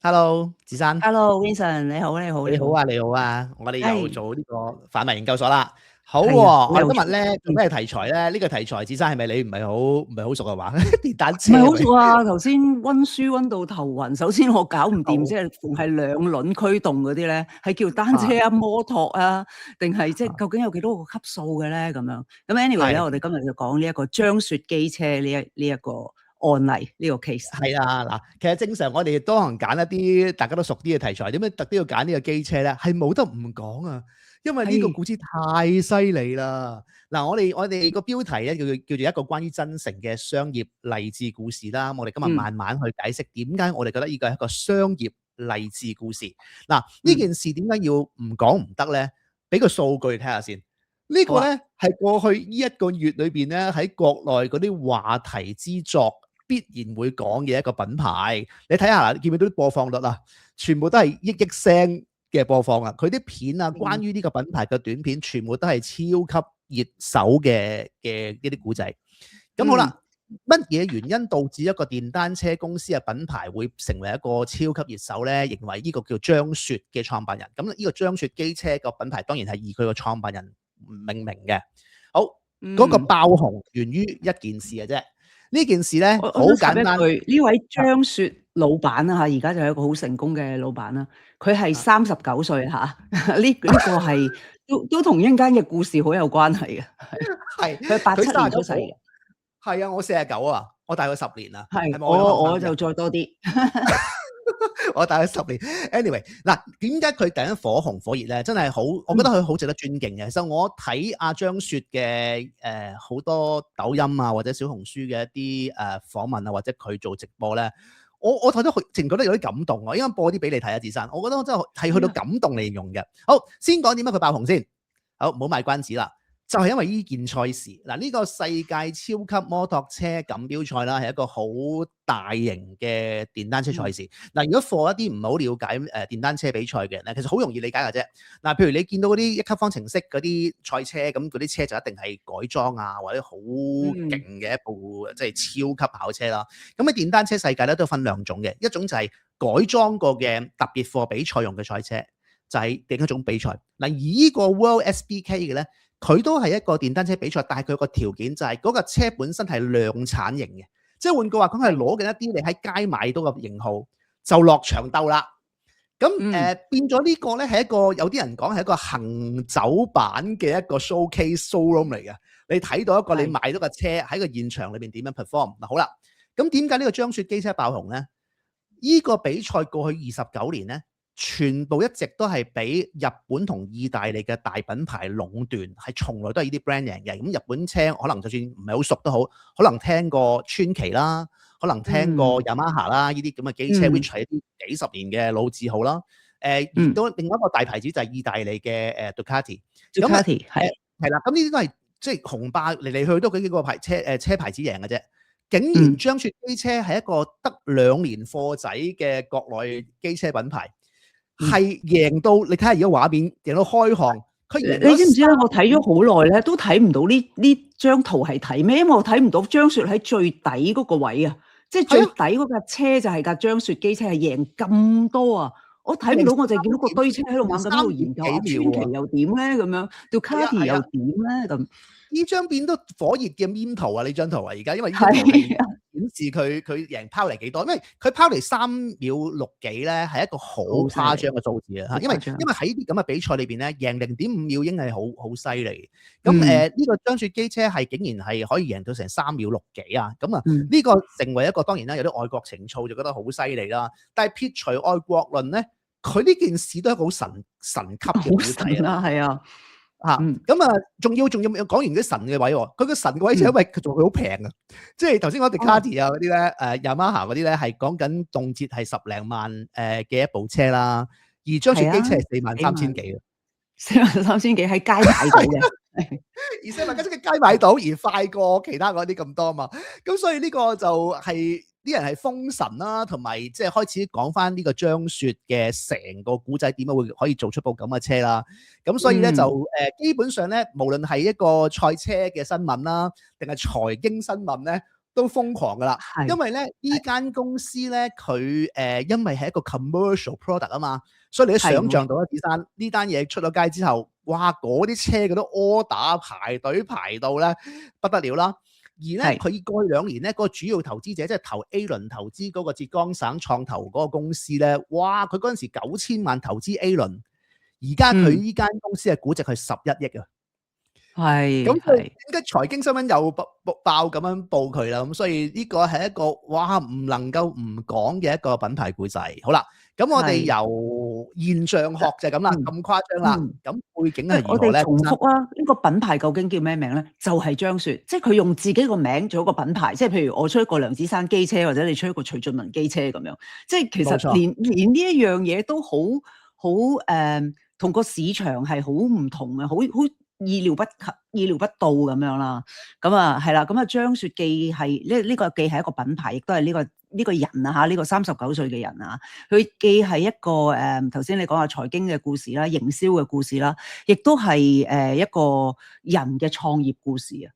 Hello，子珊，Hello，Vincent，你好，你好，你好，你好啊，你好啊，我哋又係做呢個販賣研究所啦。好喎，係啊，好我哋有趣，今日咧做咩題材咧？呢個題材，子珊係咪你唔係好熟啊？話電單唔係好車係咪？熟啊。頭先溫書溫到頭暈，首先我搞唔掂，好即係逢係兩輪驅動嗰啲咧，係叫單啊車啊、摩托啊，定係即係啊，究竟有幾多個級數嘅咧？咁樣咁 anyway 咧，係我哋今日就講呢一個張雪機車呢一個案例呢個 case。係啊嗱，其實正常我哋多行揀一啲大家都熟啲嘅題材，點解特登要揀呢個機車咧？係冇得唔講啊，因為呢個係故事太犀利啦。嗱，我哋個標題咧叫做一個關於真誠嘅商業勵志故事啦。我哋今日嗯慢慢去解釋點解我哋覺得呢個係一個商業勵志故事。嗱，呢嗯，件事點解要唔講唔得咧？俾個數據睇下先。呢個好啊，咧係過去呢一個月裏邊咧喺國內嗰啲話題之作必然會講嘅一個品牌。你睇下啦，你見唔見到啲播放率啊？全部都係億聲嘅播放啊！佢啲片啊，關嗯於呢個品牌嘅短片，全部都係超級熱搜嘅一啲古仔。咁好嗯啦，乜嘢原因導致一個電單車公司嘅品牌會成為一個超級熱搜咧？認為呢個叫張雪嘅創辦人。咁呢個張雪機車個品牌當然係以佢個創辦人命名嘅。好，嗰個嗯，爆紅源於一件事嘅啫。呢件事咧好我想插簡單一句，呢位啊張雪老闆啦嚇，而家就係一個好成功嘅老闆啦。佢係啊，39歲嚇，呢個係都同一陣間嘅故事好有關係嘅，係係佢係佢87年出世嘅，39，係啊，我49啊，我大佢10年啊，係係咪我有後生啲啊？我就再多啲，我大佢10年。anyway，嗱，點解佢突然間火紅火熱咧？真係好，我覺得嗯佢好值得尊敬嘅。其實我睇阿張雪嘅好多抖音啊，或者小紅書嘅一啲訪問啊，或者佢做直播咧，我睇到佢，淨覺得有啲感動啊！應該播啲俾你睇啊，子珊，我覺得我真係係去到係啊，感動嚟形容嘅。好，先講點解佢爆紅先。好，唔好賣關子啦。就係因為呢件賽事，嗱，呢個世界超級摩托車錦標賽啦，係一個好大型嘅電單車賽嗯事。嗱，如果 for 一啲唔好了解電單車比賽嘅人咧，其實好容易理解嘅啫。嗱，譬如你見到嗰啲一級方程式嗰啲賽車，咁嗰啲車就一定係改裝啊，或者好勁嗯嘅一部即係超級跑車啦。咁喺電單車世界咧都分兩種嘅，一種就係改裝過嘅特別貨比賽用嘅賽車，就係另一種比賽。嗱，而呢個 World SBK 嘅咧，佢都係一個電單車比賽，但係佢有個條件就係嗰架車本身係量產型嘅，即係換句話講係係攞緊一啲你喺街買到嘅型號就落場鬥啦。咁嗯變咗呢個咧係一個有啲人講係一個行走版嘅一個 showcase showroom 嚟嘅。你睇到一個你係買到架車喺個現場裏邊點樣 perform 嗱，好啦，咁點解呢個張雪機車爆紅咧？呢個比賽過去29年咧，全部一直都係俾日本同意大利嘅大品牌壟斷，係從來都係呢啲 brand 贏嘅。咁日本車可能就算唔係好熟都好，可能聽過川崎啦，可能聽過嗯 Yamaha 啦，呢啲咁嘅機車嗯，which 係一啲幾十年嘅老字號啦。而嗯到另外一個大牌子就係意大利嘅Ducati。咁啊，Ducati 係係啦，咁呢啲都係即係紅霸嚟嚟去去都嗰幾個車牌子贏嘅啫。竟然嗯。張雪機車係一個得2年貨仔嘅國內機車品牌，嗯係贏到你睇下而家畫面，贏到開行，佢贏咗你知唔知咧？我睇咗好耐咧，都睇唔到呢張圖係睇咩？因為我睇唔到張雪喺最底嗰個位啊，即係最係啊，底嗰架車就係架張雪機車，係贏咁多啊！我睇唔贏到，我就見到個堆車喺度猛咁喺度三點研究啊，幾秒啊，川崎又點咧？咁樣係啊 Ducati 又係啊，點咧？咁呢張變到火熱嘅 meme 圖啊！呢張圖啊，而家因為呢張圖係係啊，顯示佢贏拋離幾多，因為佢拋離3秒6幾咧，係一個好好犀利，誇張嘅數字啊！嚇，因為好誇張。因為喺啲咁嘅比賽裏邊咧，贏0.5秒已經係好犀利。咁嗯呢個張雪機車係竟然係可以贏到成3秒6幾啊！咁啊，嗯，呢個成為一個當然啦，有啲愛國情操就覺得好犀利啦。但係撇除愛國論咧，佢呢件事都係一個好神級嘅好古仔啊！神啊，係啊，嚇，嗯咁啊，仲要講完啲神嘅位喎，佢個神嘅位就係因嗯為佢做佢好平啊，即係頭先講哦，Ducati啊嗰啲咧，Yamaha 嗰啲咧係講緊動輒係10零萬嘅一部車啦，而張雪係啊，機車係4萬幾萬3千幾啊，43000幾喺街買到嘅，係而4萬幾喺街買到，而快過其他嗰啲咁多嘛，咁所以呢個就係啲人係封神啦，同埋即係開始講翻呢個張雪嘅成個古仔點解會可以做出部咁嘅車啦。咁所以咧就嗯基本上咧，無論係一個賽車嘅新聞啦，定係財經新聞咧，都瘋狂噶啦，係因為咧呢間公司咧佢因為係一個 commercial product 啊嘛，所以你都想像到啊，子珊呢單嘢出咗街之後，哇嗰啲車嗰啲 order 排隊排到咧不得了啦。而咧佢過去2年咧，嗰個主要投資者即係投 A 輪投資嗰個浙江省創投嗰個公司咧，哇！佢嗰陣時9000萬投資 A 輪，而家佢呢間公司嘅估值係11億啊！咁所以點解財經新聞又爆咁樣報佢啦？咁所以呢個係一個哇唔能夠唔講嘅一個品牌故仔。好啦，咁我哋由現象學就係咁啦，咁誇張啦。咁背景係如何咧？我哋重複啦，呢個品牌究竟叫咩名咧？就係張雪，即係佢用自己個名做一個品牌。即係譬如我出一個梁子珊機車，或者你出一個徐俊文機車咁樣。即係其實連呢一樣嘢都好同個市場係好唔同嘅，好意料不及、意料不到咁樣啦，咁啊係啦，咁啊張雪既係呢個既係一個品牌，亦都係呢個人啊嚇，呢個39歲嘅人啊，佢既係一個頭先你講下財經嘅故事啦、營銷嘅故事啦，亦都係一個人嘅創業故事啊。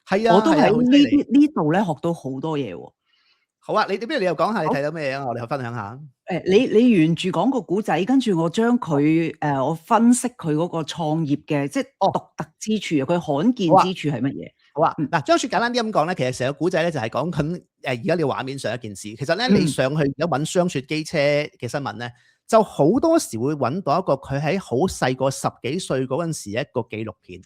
係啊，我都喺呢度咧學到好多嘢喎。好啊，不如你又講下你睇到咩嘢啊？我哋去分享下。你沿住講個古仔，跟住我將佢我分析佢嗰個創業嘅即係獨特之處啊，佢罕見之處係乜嘢？好啊，嗱，張雪簡單啲咁講咧，其實成個古仔咧就係講緊而家你畫面上一件事。其實咧你上去而家揾張雪機車嘅新聞咧，就好多時會揾到一個佢喺好細個10幾歲嗰陣時一個紀錄片。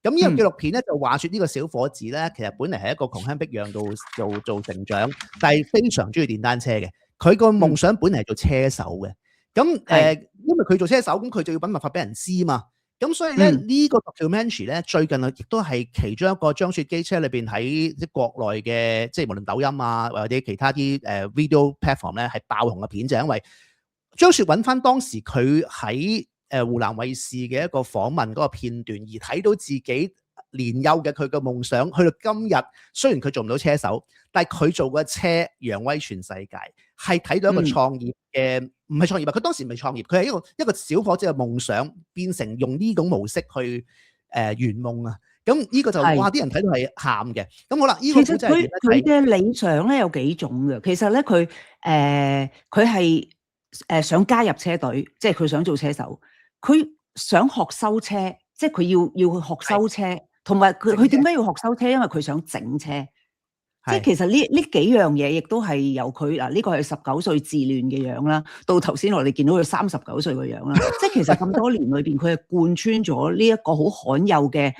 咁呢個紀錄片咧就話説呢個小伙子咧，其實本嚟係一個窮鄉僻壤度做成長，但係非常中意電單車嘅。佢個夢想本嚟係做車手嘅。咁因為佢做車手，咁佢就要揾辦法俾人知嘛。咁所以咧呢個 documentary 咧最近啊，亦都係其中一個張雪機車裏邊喺即係國內嘅，即係無論抖音啊或者其他啲video platform 咧係爆紅嘅片，就係因為張雪揾翻當時佢喺湖南衛視嘅一個訪問嗰個片段，而睇到自己年幼嘅佢嘅夢想，去到今日雖然佢做唔到車手，但係佢做嘅車揚威全世界，係睇到一個創業嘅，唔係創業啊！佢當時唔係創業，佢係一個小伙子嘅夢想變成用呢種模式去圓夢啊！咁呢個就哇啲人睇到係喊嘅。咁好啦，呢個其實佢嘅理想咧有幾種嘅。其實咧佢係想加入車隊，即係佢想做車手。佢想學修車，即係佢要去學修車，同埋佢點解要學修車？因為佢想整車。即係其實呢幾樣嘢，亦都係由佢嗱呢個係19歲自戀嘅樣啦，到頭先我哋見到佢39歲嘅樣啦。即係其實咁多年裏邊，佢係貫穿咗呢一個好罕有嘅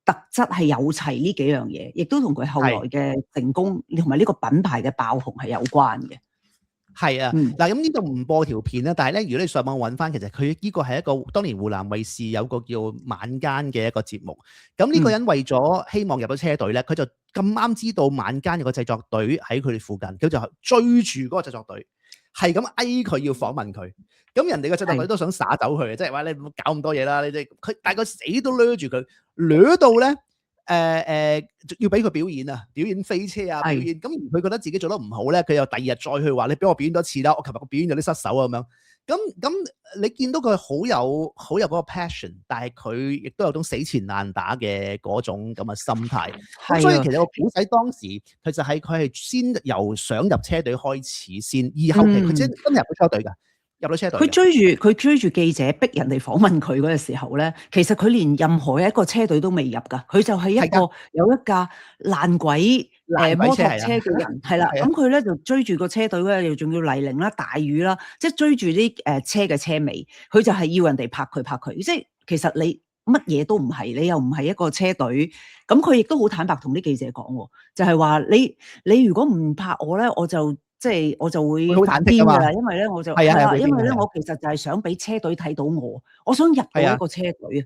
特質，係有齊呢幾樣嘢，亦都同佢後來嘅成功同埋呢個品牌嘅爆紅係有關嘅。係啊，嗱咁呢度唔播條片啦，但係咧，如果你上網揾翻，其實佢呢個係一個當年湖南衛視有個叫晚間嘅一個節目。咁呢個人為咗希望入到車隊咧，佢就咁啱知道晚間有個製作隊喺佢哋附近，佢就追住嗰個製作隊，係咁嗌佢要訪問佢。咁人哋個製作隊都想耍走佢，即係話你唔好搞咁多嘢啦，你哋佢但係佢死都掠住佢，掠到咧。要俾佢表演啊，表演飛車啊，表演咁而佢覺得自己做得唔好咧，佢又第二日再去話你俾我表演多次啦，我琴日個表演有啲失手啊咁樣。咁你見到佢好有嗰個 passion， 但係佢亦都有種死纏爛打嘅嗰種咁嘅心態。咁所以其實個古仔當時佢就佢係先由想入車隊開始先，而後期佢真係入咗車隊㗎。入到車隊，佢追住記者逼人哋訪問佢嗰個時候咧，其實佢連任何一個車隊都未入㗎，佢就係一個有一架爛鬼摩托車嘅人，係啦。咁佢咧就追住個車隊咧，又仲要泥濘啦、大雨啦，即係追住啲車嘅車尾，佢就係要人哋拍佢。即係其實你乜嘢都唔係，你又唔係一個車隊。咁佢亦都好坦白同啲記者講，就係話你如果唔拍我咧，我就會好忐忑㗎嘛，因為咧我就因為咧我其實就係想俾車隊睇到我想入到一個車隊啊！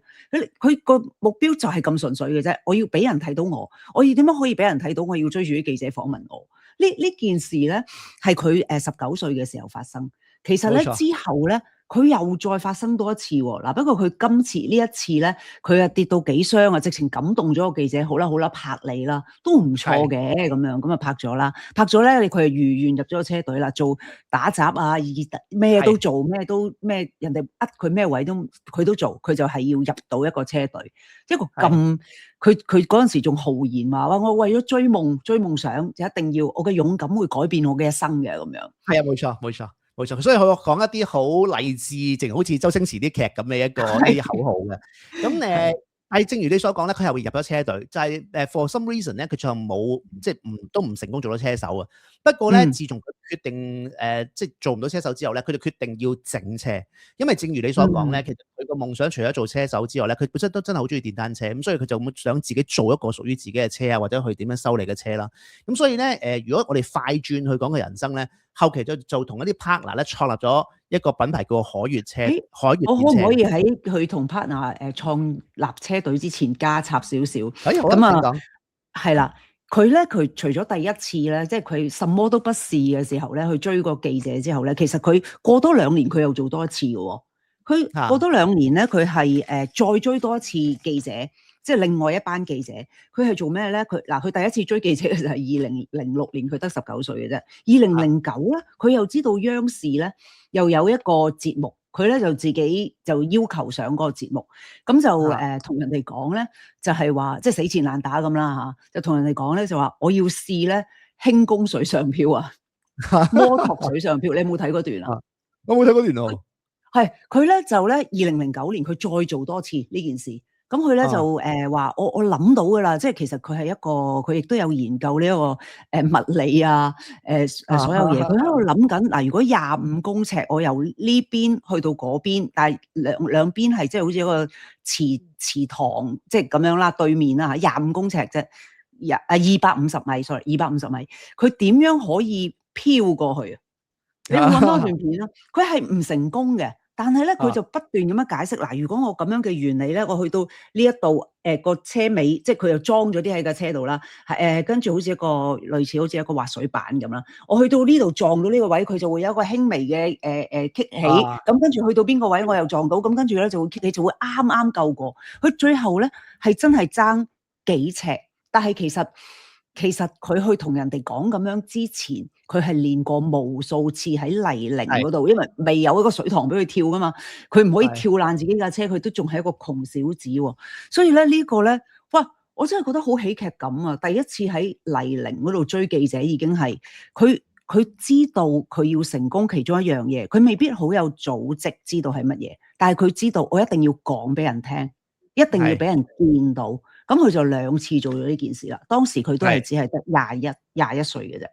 佢個目標就係咁純粹嘅啫，我要俾人睇到我要點樣可以俾人睇到？我要追住啲記者訪問我。呢件事咧係佢19歲嘅時候發生。其實咧之後咧佢又再發生多一次喎。嗱，不過佢今次呢一次咧，佢啊跌到幾傷啊，直情感動咗個記者。好啦好啦，拍你啦，都唔錯嘅咁樣，咁啊拍咗啦，拍咗咧，佢係如願入咗個車隊啦，做打雜啊，咩都做，咩人哋佢咩位都佢都做，佢就係要入到一個車隊，一個咁佢嗰陣時仲豪言話我為咗追夢想就一定要我嘅勇敢會改變我嘅一生嘅咁樣。係啊，冇錯，所以佢講一啲好勵志，正如好似周星馳啲劇咁嘅一個啲口號嘅。咁但係正如你所講咧，佢係會入咗車隊，就係for some reason 咧，佢最後冇即係都唔成功做到車手啊。不過咧，自從佢決定即係做唔到車手之後咧，佢就決定要整車，因為正如你所講咧，其實佢個夢想除咗做車手之外咧，佢本身都真係好中意電單車，咁所以佢就想自己做一個屬於自己嘅車啊，或者去點樣修理嘅車啦。咁所以咧如果我哋快轉去講佢人生咧，後期就同一啲 partner 咧創立咗一個品牌叫海悅車，海悅電車。我可唔可以喺佢同 partner 創立車隊之前加插少少？咁啊，係啦，佢除咗第一次咧，即係佢什麼都不是嘅時候咧，去追個記者之後咧，其實佢過多2年佢又做多一次嘅喎。佢過多2年咧，佢係再追多一次記者。即係另外一班記者，佢係做咩咧？佢第一次追記者嘅就係2006年，佢得19歲嘅啫。2009咧，佢又知道央視咧又有一個節目，佢咧就自己就要求上嗰個節目，咁就同人哋講咧，就係話即係死纏爛打咁啦嚇，就同人哋講咧就話我要試咧輕功水上漂啊，摩托水上漂，你有冇睇嗰段啊？我冇睇嗰段喎。係佢咧就咧2009年佢再做多次呢件事。咁佢咧就話我諗到噶啦，即係其實佢係佢亦都有研究呢一個物理啊，所有嘢。佢喺度諗緊嗱，如果25公尺，我由呢邊去到嗰邊，但係兩邊係即係好似一個池塘，即係咁樣啦，對面啦嚇，25公尺啫，250米，250米，佢點樣可以飄過去啊？你會揾多段片啦，佢係唔成功嘅。但係咧，佢就不斷咁樣解釋嗱，如果我咁樣嘅原理咧，我去到呢一度個車尾，即係佢又裝咗啲喺架車度啦，跟住好似一個類似好似一個滑水板咁啦。我去到呢度撞到呢個位，佢就會有一個輕微嘅棘起，咁跟住去到邊個位我又撞到，咁跟住咧就會棘起，就會啱啱夠過。佢最後咧係真係爭幾尺，但係其實佢去同人哋講咁樣之前，佢係練過無數次喺泥濘嗰度，因為未有一個水塘俾佢跳噶嘛，佢唔可以跳爛自己架車，佢都仲係一個窮小子喎。所以咧呢個咧，哇！我真係覺得好喜劇感啊！第一次喺泥濘嗰度追記者已經係佢知道佢要成功其中一樣嘢，佢未必好有組織知道係乜嘢，但係佢知道我一定要講俾人聽，一定要俾人見到。咁佢就2次做咗呢件事啦。當時佢都係只係得21歲嘅啫。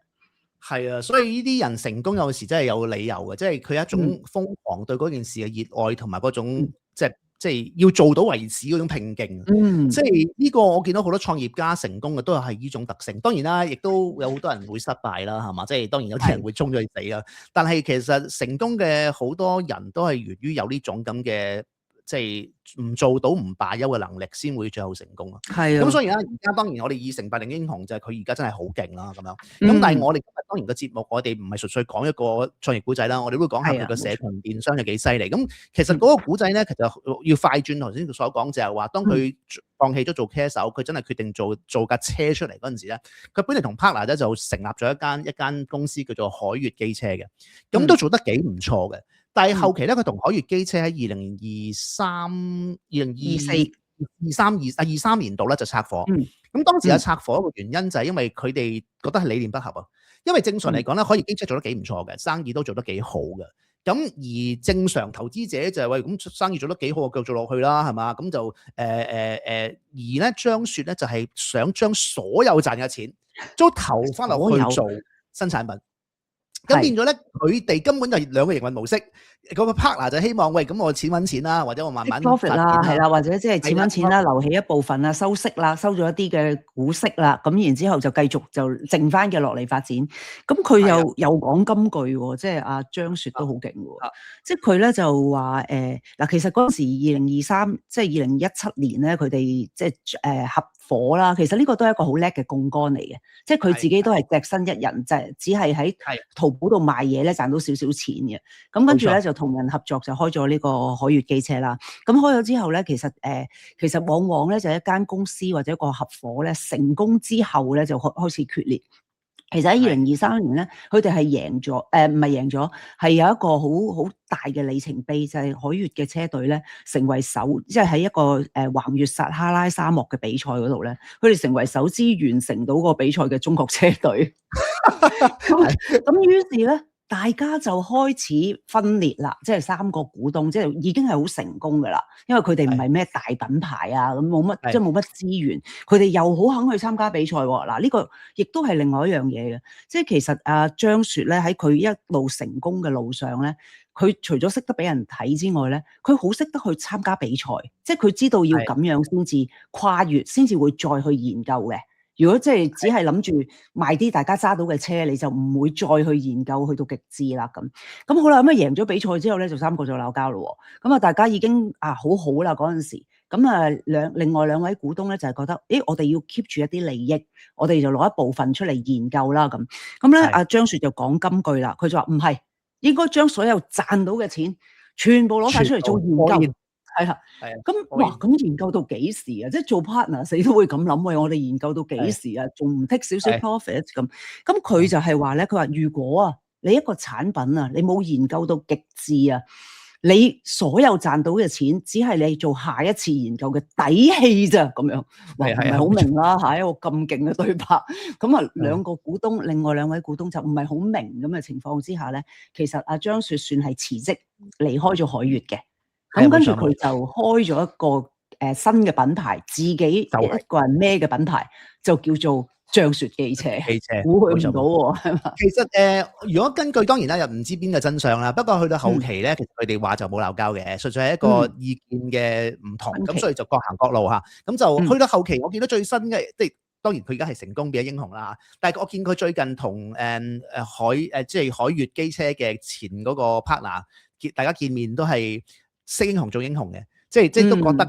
係啊，所以呢啲人成功有時真係有理由嘅，即係佢一種瘋狂對嗰件事嘅熱愛，同埋嗰種即係要做到為止嗰種拼勁。即係呢個我見到好多創業家成功嘅都係呢種特性。當然啦，亦都有好多人會失敗啦，係嘛？即係當然有啲人會衝咗去死啦。但係其實成功嘅好多人都係源於有呢種咁嘅。即係唔做到唔罷休嘅能力，先會最後成功咯。係啊，咁所以咧，而家當然我哋以成敗令英雄就係佢而家真係好勁啦咁樣。咁但係我哋今日當然個節目，我哋唔係純粹講一個創業故仔啦，我哋會講下佢個社群電商有幾犀利。咁其實嗰個故仔咧，其實要快轉頭先所講，就係話當佢放棄咗做車手，佢真係決定做架車出嚟嗰陣時咧，佢本嚟同 partner 咧就成立咗一間公司叫做海悅機車嘅，咁都做得幾唔錯嘅。但係後期咧，佢同海悅機車喺2023年度咧就拆夥。咁當時有拆夥嘅原因就係因為佢哋覺得係理念不合啊。因為正常嚟講咧，海悅機車做得幾唔錯嘅，生意都做得幾好嘅。咁而正常投資者就係喂，咁生意做得幾好，繼續做落去啦，係嘛？咁就而咧張雪咧就係想將所有賺嘅錢都投翻落去做新產品。咁變咗咧，佢哋根本就2個營運模式。嗰個 partner 就希望喂，咁我錢揾錢啦，或者我慢慢 profit 啦，係啦，或者即係錢揾錢啦，留起一部分啦，收息啦，收咗一啲嘅股息啦，咁然之後就繼續就剩翻嘅落嚟發展。咁佢又講金句喎，即係阿張雪都好勁喎。即係佢咧就話嗱，其實嗰陣時2023即係2017年咧，佢哋即係合伙啦。其實呢個都係一個好叻嘅槓桿嚟嘅，即係佢自己都係隻身一人，就係只係喺淘寶度賣嘢咧，賺到少少錢嘅。咁跟住咧冇錯就同人合作就開咗呢個海悅機車啦。咁開咗之後咧，其實往往咧就一間公司或者一個合夥咧成功之後咧就開始決裂。其實喺2023年咧，佢哋係贏咗，唔係贏咗，係有一個好大嘅里程碑，就係海悅嘅車隊咧成為即係喺一個橫越撒哈拉沙漠嘅比賽嗰度咧，佢哋成為首支完成到個比賽嘅中國車隊。咁於是咧，大家就開始分裂啦，即係3個股東，即係已經係好成功噶啦，因為佢哋唔係咩大品牌啊，咁冇乜即係冇乜資源，佢哋又好肯去參加比賽喎。嗱，呢個亦都係另外一樣嘢嘅，即係其實阿張雪咧喺佢一路成功嘅路上咧，佢除咗識得俾人睇之外咧，佢好識得去參加比賽，即係佢知道要咁樣先至跨越，先至會再去研究嘅。如果即係只係諗住賣啲大家揸到嘅車，你就唔會再去研究去到極致啦咁。咁好啦，咁啊贏咗比賽之後咧，就3個就鬧交咯喎。咁啊，大家已經好好啦嗰陣時。咁啊另外2位股東咧就係覺得，我哋要 keep 住一啲利益，我哋就攞一部分出嚟研究啦咁。咁咧阿張雪就講金句啦，佢就話唔係，應該將所有賺到嘅錢全部攞晒出嚟做研究。係啦，咁研究到幾時啊？即係做 partner 死都會咁諗喎，我哋研究到幾時啊？仲唔 take 少少 profit 咁？咁佢就係話咧，佢話如果啊，你一個產品啊，你冇研究到極致啊，你所有賺到嘅錢只係你做下一次研究嘅底氣咋咁樣。哇，唔係好明啦嚇，一個咁勁嘅對白。咁啊，兩個股東，另外2位股東就唔係好明咁嘅情況之下咧，其實阿張雪算係辭職離開咗海悅嘅。咁跟住佢就開咗一個新嘅品牌，自己一個人孭嘅品牌，就叫做張雪機車。估佢唔到喎，係嘛？其實如果根據當然啦，又唔知邊個真相啦。不過去到後期咧，其實佢哋話就冇鬧交嘅，純粹係一個意見嘅唔同，咁所以就各行各路嚇。咁就去到後期，我見到最新嘅，即係當然佢而家係成功變咗英雄啦。但係我見佢最近同即係海悅機車嘅前嗰個 partner，大家見面都係識英雄做英雄嘅，即係都覺得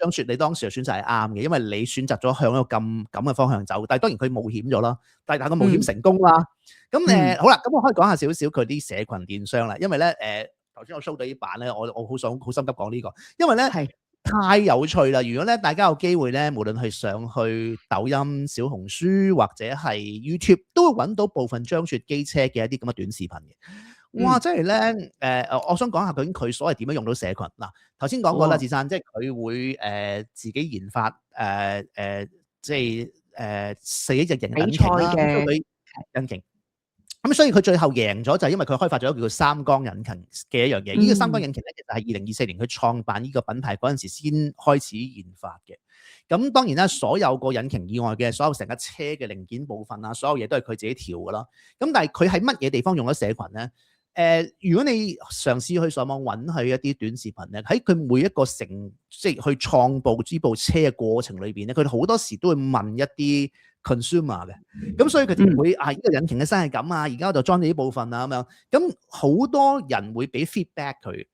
張雪你當時嘅選擇係啱嘅，因為你選擇咗向一個咁嘅方向走，但係當然佢冒險咗啦，但係個冒險成功啦。咁好啦，咁我可以講下少少佢啲社群電商啦，因為咧頭先我 show 到啲版咧，我好心急講呢個，因為咧太有趣啦。如果咧大家有機會咧，無論係上去抖音、小紅書或者係 YouTube， 都會揾到部分張雪機車嘅一啲咁嘅短視頻嘅。哇！真係咧，我想講下究竟佢所謂點樣用到社群嗱。頭先講過啦，芷珊，即係佢會自己研發即係寫一隻型引擎啦，引擎。咁所以佢最後贏咗就係因為佢開發咗一個叫做三缸引擎嘅一樣嘢。呢個三缸引擎咧，其實係2024年佢創辦呢個品牌嗰陣時先開始研發嘅。咁當然啦，所有個引擎以外嘅所有成架車嘅零件部分啊，所有嘢都係佢自己調㗎啦。咁但係佢喺乜嘢地方用咗社群咧？如果你嘗試去上網揾佢一啲短視頻咧，喺佢每一個即係去創部呢部車嘅過程裏邊咧，佢哋好多時都會問一啲 consumer 嘅，咁所以佢哋會呢個引擎嘅生係咁啊，而家我就裝咗呢部分啊咁樣，咁好多人會俾 feedback 佢。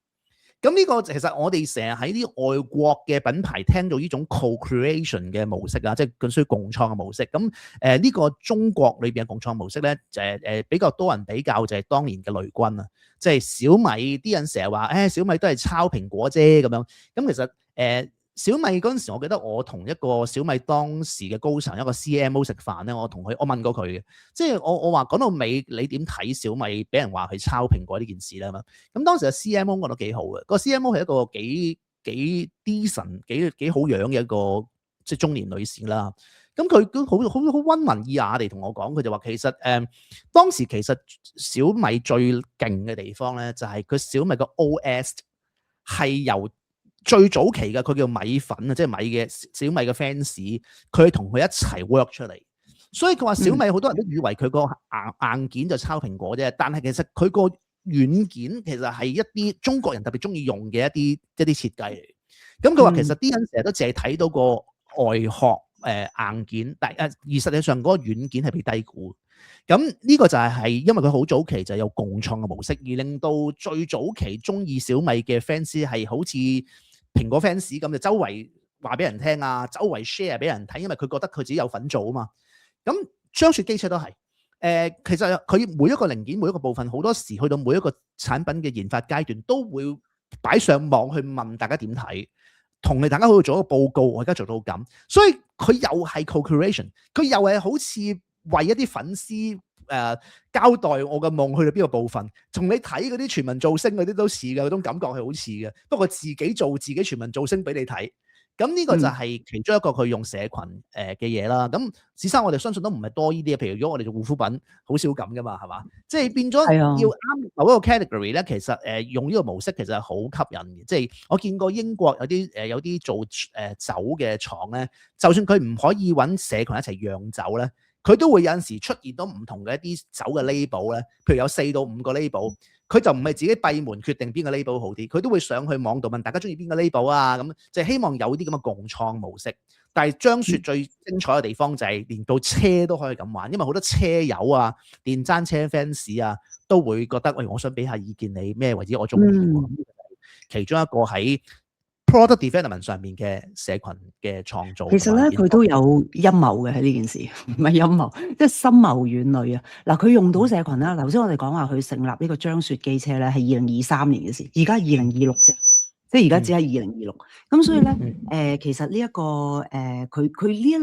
咁呢個其實我哋成日喺啲外國嘅品牌聽到呢種 co-creation 嘅模式啊，即係佢需要共創嘅模式。咁呢個中國裏邊嘅共創模式咧，就係比較多人比較就係當年嘅雷軍啊，即係小米啲人成日話小米都係抄蘋果啫咁樣。咁其實小米嗰陣時，我記得我同一個小米當時嘅高層一個 CMO 食飯咧，我問過佢嘅，即係我話講到尾，你點睇小米俾人話佢抄蘋果呢件事咧？咁當時嘅 CMO 講得幾好嘅，個 CMO 係一個幾 decent 幾好樣嘅一個即係中年女士啦。咁佢都好溫文爾雅地同我講，佢就話其實當時其實小米最勁嘅地方咧，就係佢小米個 OS 係由最早期嘅佢叫米粉啊，即係小米嘅 fans， 佢同佢一齊 work 出嚟，所以佢話小米好多人都以為佢個硬件就抄蘋果啫，但係其實佢個軟件其實係一啲中國人特別中意用嘅一啲設計嚟。咁佢話其實啲人成日都淨係睇到個外殼硬件，但而實際上嗰個軟件係被低估。咁呢個就係因為佢好早期就有共創嘅模式，而令到最早期中意小米嘅 fans 係好似蘋果 fans 咁，就周圍話俾人聽啊，周圍 share 俾人睇，因為佢覺得佢自己有份做啊嘛。咁張雪機車都係其實佢每一個零件每一個部分好多時去到每一個產品嘅研發階段都會擺上網去問大家點睇，同大家去做一個報告，我而家做到咁，所以佢又係 co-creation， 佢又係好似為一啲粉絲交代我嘅夢去到邊個部分，同你睇嗰啲全民造星嗰啲都似嘅，嗰種感覺係好似嘅，不過自己做自己全民造星俾你睇。咁呢個就係其中一個佢用社群嘅嘢啦。咁史生我哋相信都唔係多呢啲，譬如如果我哋做護膚品，好少咁噶嘛，係嘛？即係變咗要啱某一個 category 咧，其實用呢個模式其實係好吸引嘅。即係我見過英國有啲做酒嘅廠咧，就算佢唔可以揾社群一齊釀酒咧，佢都會有陣時出現到唔同嘅一啲酒嘅 label 咧，譬如有4到5個 label。佢就唔係自己閉門決定邊個 label 好啲，佢都會上去網度問大家中意邊個 label 啊，咁就希望有啲咁嘅共創模式。但係張雪最精彩嘅地方就係連到車都可以咁玩，因為好多車友啊、電單車 fans 啊都會覺得，喂，我想俾下意見你咩為止我中意，其中一個喺 product development 上面嘅社群嘅創造。其實咧，佢都有陰謀嘅喺呢件事，唔係陰謀，即係深謀遠慮啊！嗱，佢用到社群啦。頭先我哋講話佢成立呢個張雪機車咧，係2023年嘅事，而家2026啫，即係而家只係2026。咁所以咧，其實呢一個佢呢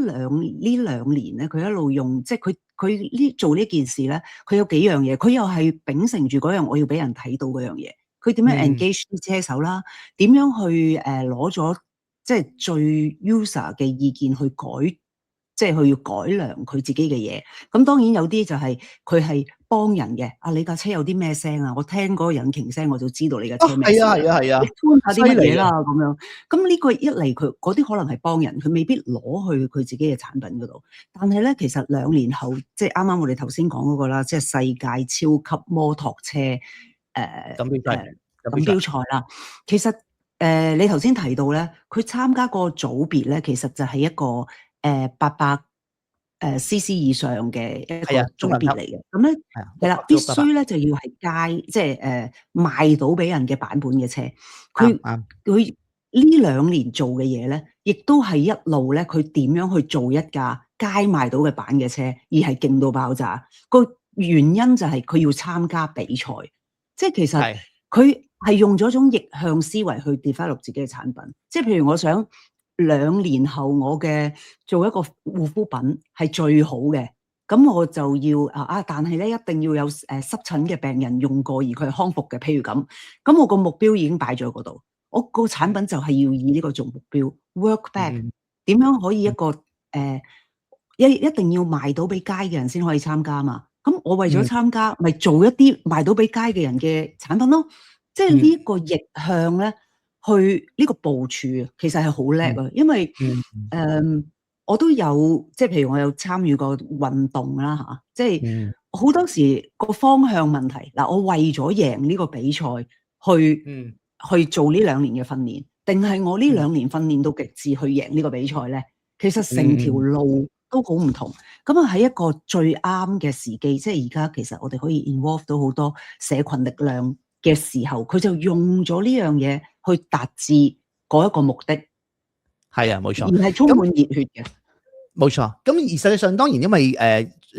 兩年咧，佢一路用，即係佢做呢件事咧，佢有幾樣嘢，佢又係秉承住嗰樣我要俾人睇到嗰樣嘢。佢點樣 engage 啲車手啦？點樣去攞咗即係最 user 嘅意見去改，即係佢要改良佢自己嘅嘢。咁當然有啲就係佢係幫人嘅。你架車有啲咩聲啊？我聽嗰個引擎聲我就知道你架車咩聲。係啊。你 tune 下啲乜嘢啦咁樣。咁呢個一嚟佢嗰啲可能係幫人，佢未必攞去佢自己嘅產品嗰度。但係咧，其實2年後，即係啱啱我哋頭先講嗰個啦，即係世界超級摩托車錦標賽啦。其實你頭先提到咧，佢參加個組別咧，其實就係一個800cc 以上嘅一個組別嚟嘅。咁咧係啦，必須咧就要係街，即係賣到俾人嘅版本嘅車。佢呢2年做嘅嘢咧，亦都係一路咧，佢點樣去做一架街賣到嘅版嘅車，而係勁到爆炸。個原因就係佢要參加比賽，即係其實佢係用咗種逆向思維去 develop 自己嘅產品。即係譬如我想2年後我嘅做一個護膚品係最好嘅，咁我就要但係咧一定要有濕疹嘅病人用過而佢係康復嘅。譬如咁我個目標已經擺咗喺嗰度，我個產品就係要以呢個做目標 work back。點樣可以一個一定要賣到俾街嘅人先可以參加嘛？咁我為咗參加，咪做一啲賣到俾街嘅人嘅產品咯。即係呢一個逆向咧，去呢個部署其實係好叻啊。因為我都有即係譬如我有參與過運動啦嚇，即係好多時個方向問題。嗱，我為咗贏呢個比賽去做呢2年嘅訓練，定係我呢2年訓練到極致去贏呢個比賽咧？其實成條路都好唔同。咁喺一個最啱嘅時機，即係而家其實我哋可以 involve 到好多社群力量嘅時候，佢就用咗呢樣嘢去達至嗰一個目的。係啊，冇錯，而係充滿熱血嘅。冇錯。咁而實際上當然因為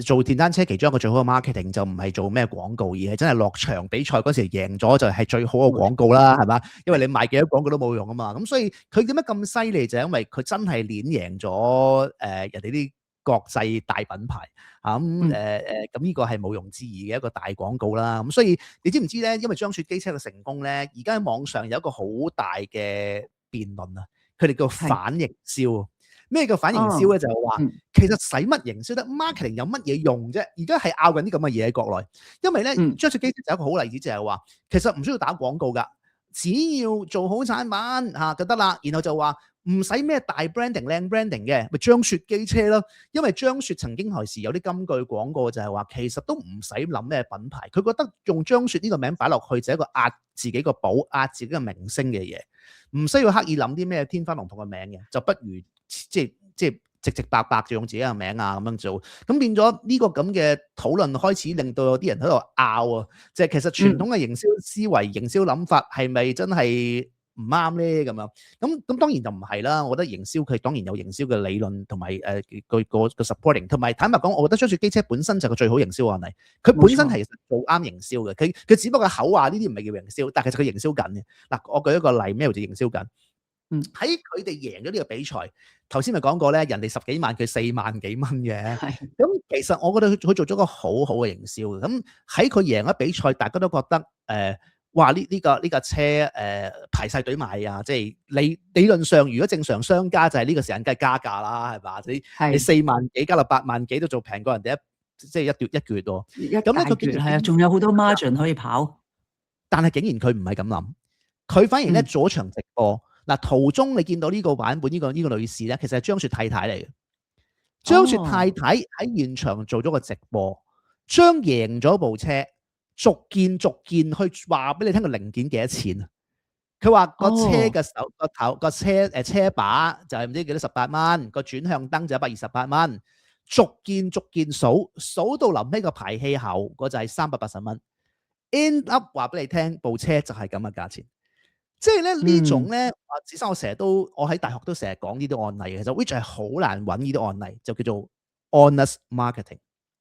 做電單車其中一個最好嘅 marketing 就唔係做咩廣告，而係真係落場比賽嗰時贏咗就係最好嘅廣告啦，係嘛？因為你賣幾多廣告都冇用啊嘛。咁所以佢點解咁犀利就係因為佢真係碾贏咗人哋啲國際大品牌咁呢個係毋庸置疑嘅一個大廣告啦。咁所以你知唔知咧？因為張雪機車嘅成功咧，而家喺網上有一個好大嘅辯論啊，佢哋叫反營銷。咩叫反營銷咧？就係話其實使乜營銷得 marketing 有乜嘢用啫？而家係拗緊啲咁嘅嘢喺國內，因為咧張雪機車就係一個好例子，就係話其實唔需要打廣告㗎，只要做好產品就得啦。然後就話唔使咩大 branding 靚 branding 嘅，咪張雪機車咯。因為張雪曾經何時有啲金句廣告就係話，其實都唔使諗咩品牌，佢覺得用張雪呢個名擺落去就係一個壓自己個寶、壓自己個明星嘅嘢，唔需要刻意諗啲咩天花龍鳳嘅名嘅，就不如即係直直白白就用自己嘅名咁樣做，咁變咗呢個咁嘅討論開始令到有啲人喺度拗啊，即係其實傳統嘅營銷思維、營銷諗法係咪真係唔啱咧咁樣？咁當然就唔係啦。我覺得營銷佢當然有營銷嘅理論同埋個 supporting， 同埋坦白講，我覺得張雪機車本身就係個最好營銷案例。佢本身係做啱營銷嘅，佢只不過口話呢啲唔係叫營銷，但係其實佢營銷緊嘅。嗱，我舉一個例，咩叫做營銷緊？喺佢哋贏咗呢個比賽，頭先咪講過咧，人哋10幾萬，佢4萬幾蚊嘅。咁其實我覺得佢做咗個好好嘅營銷嘅。咁喺佢贏咗比賽，大家都覺得哇！呢架車排晒隊買啊！即係理論上，如果正常商家就係呢個時間梗係加價啦，係嘛？你4萬幾加到8萬幾都做平過人哋即係一橛喎。咁咧佢竟然係啊，仲有好多 margin 可以跑，但係竟然佢唔係咁諗，佢反而咧做場直播。嗱，途中你見到呢個版本呢個女士咧，其實係張雪太太嚟嘅。張雪太太喺現場做咗個直播，將贏咗部車逐件去話俾你聽個零件幾多錢啊！佢話個車嘅手個頭個車把就係唔知幾多18蚊，個轉向燈就128蚊，逐件數到臨尾個排氣口嗰就係380蚊。end up 話俾你聽，部車就係咁嘅價錢。即係咧呢種咧，子生我成日都我喺大學都成日講呢啲案例嘅，其實 which 係好難揾呢啲案例，就叫做 honest marketing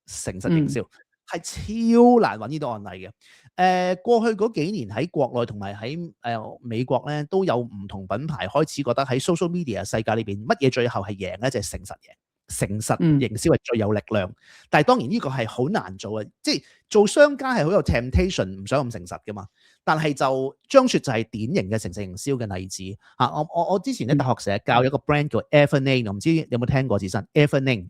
誠實營銷，係超難揾呢啲案例嘅。過去嗰幾年喺國內同埋喺美國咧，都有唔同品牌開始覺得喺 social media 世界裏邊，乜嘢最後係贏咧，就係誠實贏。誠實營銷係最有力量，但係當然呢個係好難做嘅，即係做商家係好有 temptation， 唔想咁誠實噶嘛。但係就張雪就係典型嘅誠實營銷嘅例子嚇。我之前咧大學成日教一個 brand 叫 Everlane， 我唔知你有冇聽過？自身 Everlane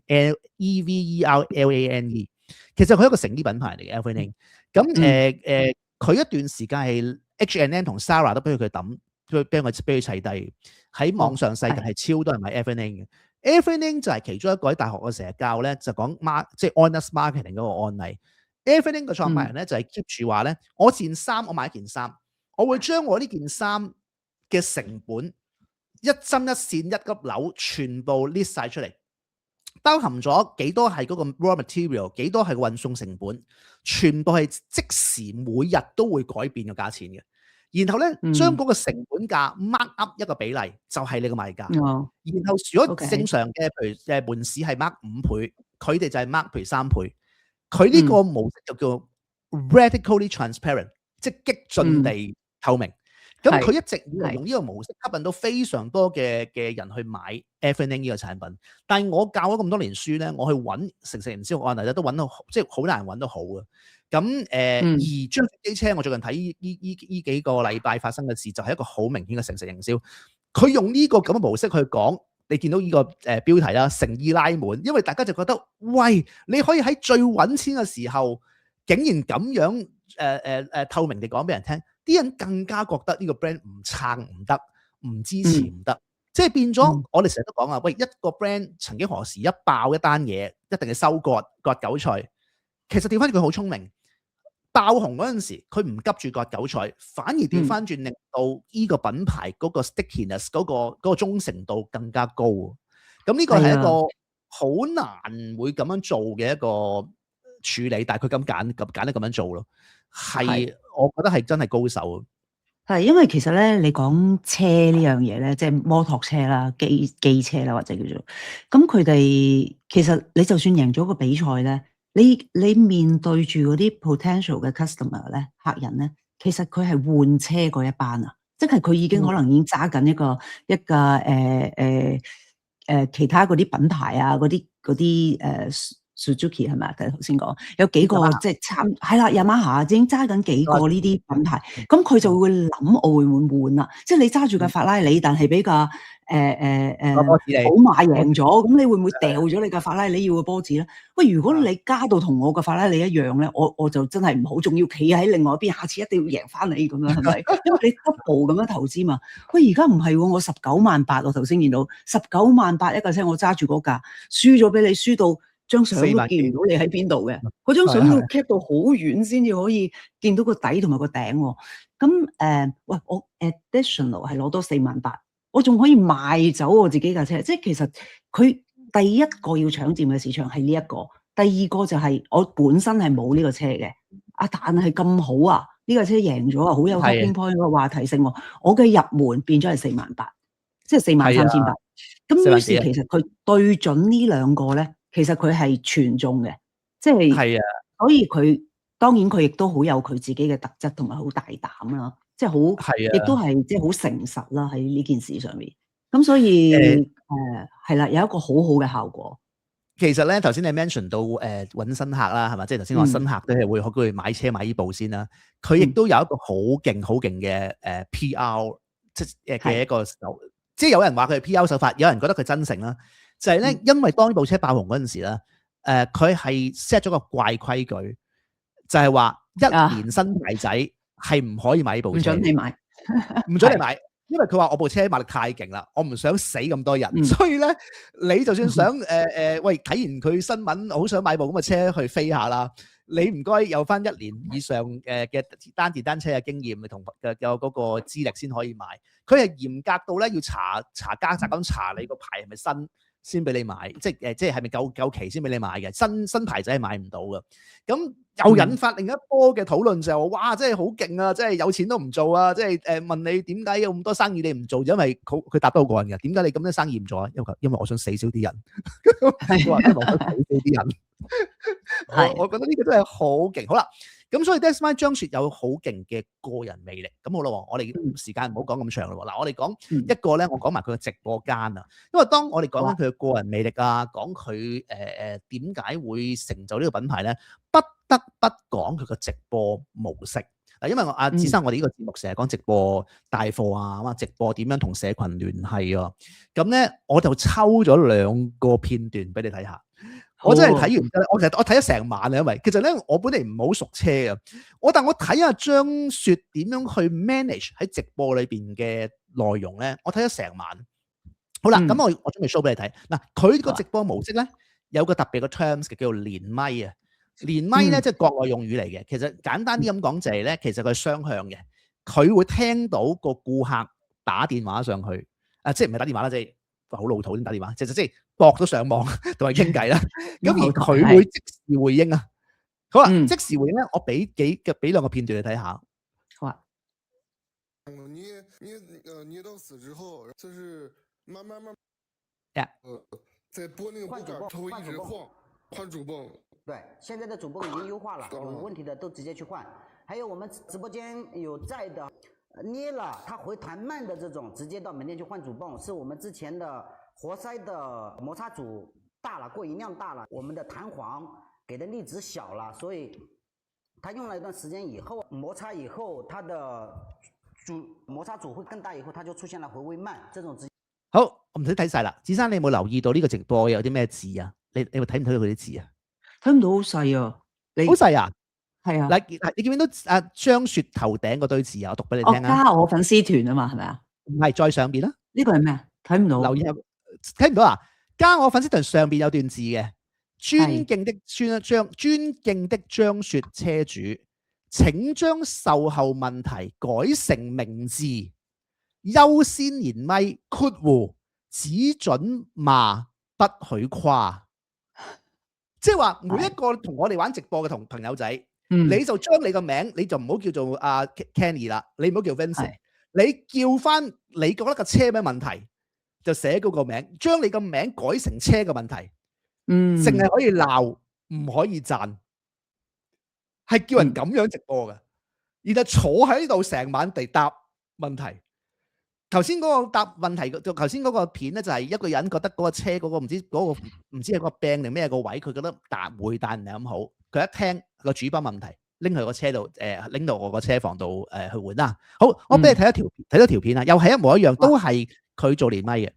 Everlane， 其實佢係一個成衣品牌嚟嘅 Everlane。咁佢一段時間係 H&M 同 Zara 都俾佢抌，俾佢砌低喺網上世界係超多人買 Everlane 嘅。Everlane 就係其中一個喺大學我成日教咧，就講即係 honest marketing 嗰個案例。Everlane 嘅創辦人咧就係 keep 住話咧，我買一件衫，我會將我呢件衫嘅成本一針一線一粒紐全部 list 晒出嚟，包含咗幾多係嗰個 raw material， 幾多係個運送成本，全部係即時每日都會改變個價錢嘅。然後咧，將嗰個成本價 mark up 一個比例，就係你個賣價。然後如果正常嘅，譬如門市係 mark 5倍，佢哋就係 mark 譬如3倍。佢呢個模式就叫 radically transparent， 即係激進地透明。咁佢一直以嚟用呢個模式吸引到非常多嘅人去買 Everlane 呢個產品。但係我教咗咁多年書咧，我去揾誠實營銷案例咧，都揾到即係好難揾到好嘅。咁而張雪機車，我最近睇呢幾個禮拜發生嘅事，就係一個好明顯嘅誠實營銷。佢用呢個咁嘅模式去講，你見到呢個標題啦，誠意拉滿，因為大家就覺得，喂，你可以喺最揾錢嘅時候，竟然咁樣透明地講俾人聽，啲人更加覺得呢個 brand 唔撐唔得，唔支持唔得，即係變咗我哋成日都講啊，喂，一個 brand 曾經何時一爆一單嘢，一定係收割韭菜。其實調翻轉佢好聰明。爆紅嗰陣時，佢唔急住割韭菜，反而調翻轉令到呢個品牌嗰個 stickiness 嗰個忠誠度更加高。咁呢個係一個好難會咁樣做嘅一個處理，但係佢咁揀得咁樣做咯，係我覺得係真係高手。係因為其實咧，你講車呢樣嘢咧，即係摩托車啦、機車啦，或者叫做咁，佢哋其實你就算贏咗個比賽咧。你面對住嗰啲 potential 嘅 customer 咧，客人咧，其實佢係換車嗰一班啊，即係佢已經可能已經揸緊一個其他嗰啲品牌啊，嗰啲Suzuki 係咪啊？頭先講有幾個即係係啦，Yamaha 已經揸緊幾個呢啲品牌，咁佢就會諗我會唔會換啦？即係你揸住架法拉利，但係比較寶馬贏咗，咁你會唔會掉咗你架法拉利要個波子咧？喂，如果你加到同我個法拉利一樣咧，我就真係唔好，仲要企喺另外一邊，下次一定要贏翻你咁樣，係咪？因為你 double 咁樣投資嘛。喂，而家唔係喎，我19.8萬，我頭先見到19.8萬一架車，我揸住嗰架，輸咗俾你，輸到張相都見唔到你喺邊度嘅，嗰張相要 cap 到好遠先至可以見到個底同埋個頂喎。咁喂，我 additional 係攞多4.8萬。我仲可以賣走我自己架車，即係其實佢第一個要搶佔嘅市場係呢一個，第二個就係我本身係冇呢個車嘅，但係咁好啊，呢架車贏咗啊，好有 talking point 個話題性喎。我嘅入門變咗係48000，即係43800。咁於是其實佢對準呢兩個咧，其實佢係全中嘅，即係所以佢當然佢亦都好有佢自己嘅特質同埋好大膽啦，即係好亦都係即係好誠實啦喺呢件事上面。咁所以係啦，有一個好好嘅效果。其實咧，頭先你 mention 到揾新客啦，係嘛？即係頭先話新客都係會去買車買呢部先啦。佢亦都有一個好勁嘅PR 嘅一個手，即係有人話佢係 PR 手法，有人覺得佢真誠啦。就係咧，因為當呢部車爆紅嗰陣時咧，佢係 set 咗個怪規矩，就係話1年新牌仔係唔可以買呢部車，唔準你買，唔準你買。因為佢話我部車馬力太勁啦，我唔想死咁多人，所以咧你就算想喂睇完佢新聞，好想買部咁嘅車去飛下啦，你唔該有翻1年以上嘅電單車嘅經驗，同有嗰個資歷先可以買。佢係嚴格到咧要查家宅咁查你個牌係咪新先俾你買，即係咪夠期先俾你買嘅，新牌仔係買唔到嘅。咁又引發另一波嘅討論就係話，哇，真係好勁啊！即係有錢都唔做啊！即係問你點解有咁多生意你唔做？因為佢答得好過癮嘅。點解你咁多生意唔做啊？因為我想死少啲人。佢話因為我想死少啲人。我覺得呢個真係好勁。好啦，咁所以 Desmond 張雪有好勁嘅個人魅力。咁好啦，我哋時間唔好講咁長啦。嗱，我哋講一個咧，我講埋佢嘅直播間啊。因為當我哋講緊佢嘅個人魅力啊，講佢點解會成就呢個品牌咧，不得不講佢個直播模式。因為阿子生，我哋呢個節目成日講直播帶貨啊，直播點樣同社群聯繫啊。咁咧，我就抽咗2個片段俾你睇下。我真係睇完，我睇咗成晚啊，因為其實咧我本嚟唔好熟車啊，但我睇下張雪點樣去 manage 喺直播裏邊嘅內容咧，我睇咗成晚。好啦，咁我準備 show 俾你睇。嗱，佢個直播模式咧有個特別嘅 terms 嘅，叫做連咪啊。連咪咧即係國內用語嚟嘅。其實簡單啲咁講就係咧，其實佢係雙向嘅，佢會聽到個顧客打電話上去，即係唔係打電話啦，即係好老土先打電話，即係駁咗上網同佢傾偈啦。咁而佢會即時回應啊。好啦，即時回應咧，我俾2個片段你睇下。好啊。捏到死之後，就是慢慢在播那個布杆，它會一直換主泵。對，現在的主泵已經優化了，有問題的都直接去換。還有我們直播間有在的，捏了它回彈慢的這種，直接到門店去換主泵，是我們之前的活塞的摩擦組大了，過音量大了，我們的彈簧給的力值小了，所以它用了一段時間以後，摩擦以後它的摩擦組會更大，以後它就出現了回位慢這種。好，我唔使睇晒啦。子生，你有冇留意到呢個直播有啲咩字啊？你會睇唔睇到佢啲字啊？睇唔到，好細啊！好細啊？係啊。嗱，你見唔見到阿張雪頭頂嗰堆字啊？我讀俾你聽啊。加我粉絲團啊嘛，係咪啊？唔係，再上邊啦。呢個係咩？睇唔到。留意下，睇唔到啊？加我粉絲團上邊有段字嘅，尊敬的張雪車主，請將售後問題改成明字，優先連咪括弧，只准罵不許誇。即係話每一個同我哋玩直播嘅朋友仔，你就將你個名，你就唔好叫做阿 Kenny 啦，你唔好叫 Vincent，你叫翻你覺得個車咩問題，就寫嗰個名，將你個名改成車嘅問題，淨係可以鬧，唔可以讚，係叫人咁樣直播嘅，然後坐喺度成晚地答問題。頭先嗰個答問題，頭先嗰個片咧就係一個人覺得嗰個車嗰個唔知係個病定咩個位，佢覺得回彈唔係咁好，佢一聽個主板問題，拎去個車度拎到我個車房度去換啦。好，我俾你睇多條片啊，又係一模一樣，都係佢做連咪嘅。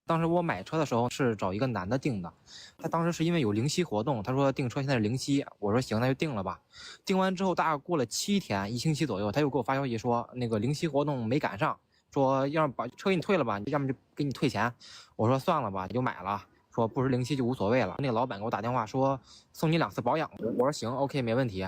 當時我買車的時候是找一個男的訂的，他當時是因為有零息活動，他說訂車現在是零息，我說行，那就訂了吧。訂完之後大概過了7天，1星期左右，他又給我發消息說那個零息活動沒趕上，說要把車給你退了吧，要麼就給你退錢。我說算了吧，就買了。说不吃零息就无所谓了。那个老板给我打电话说送你2次保养，我说行 ，OK 没问题。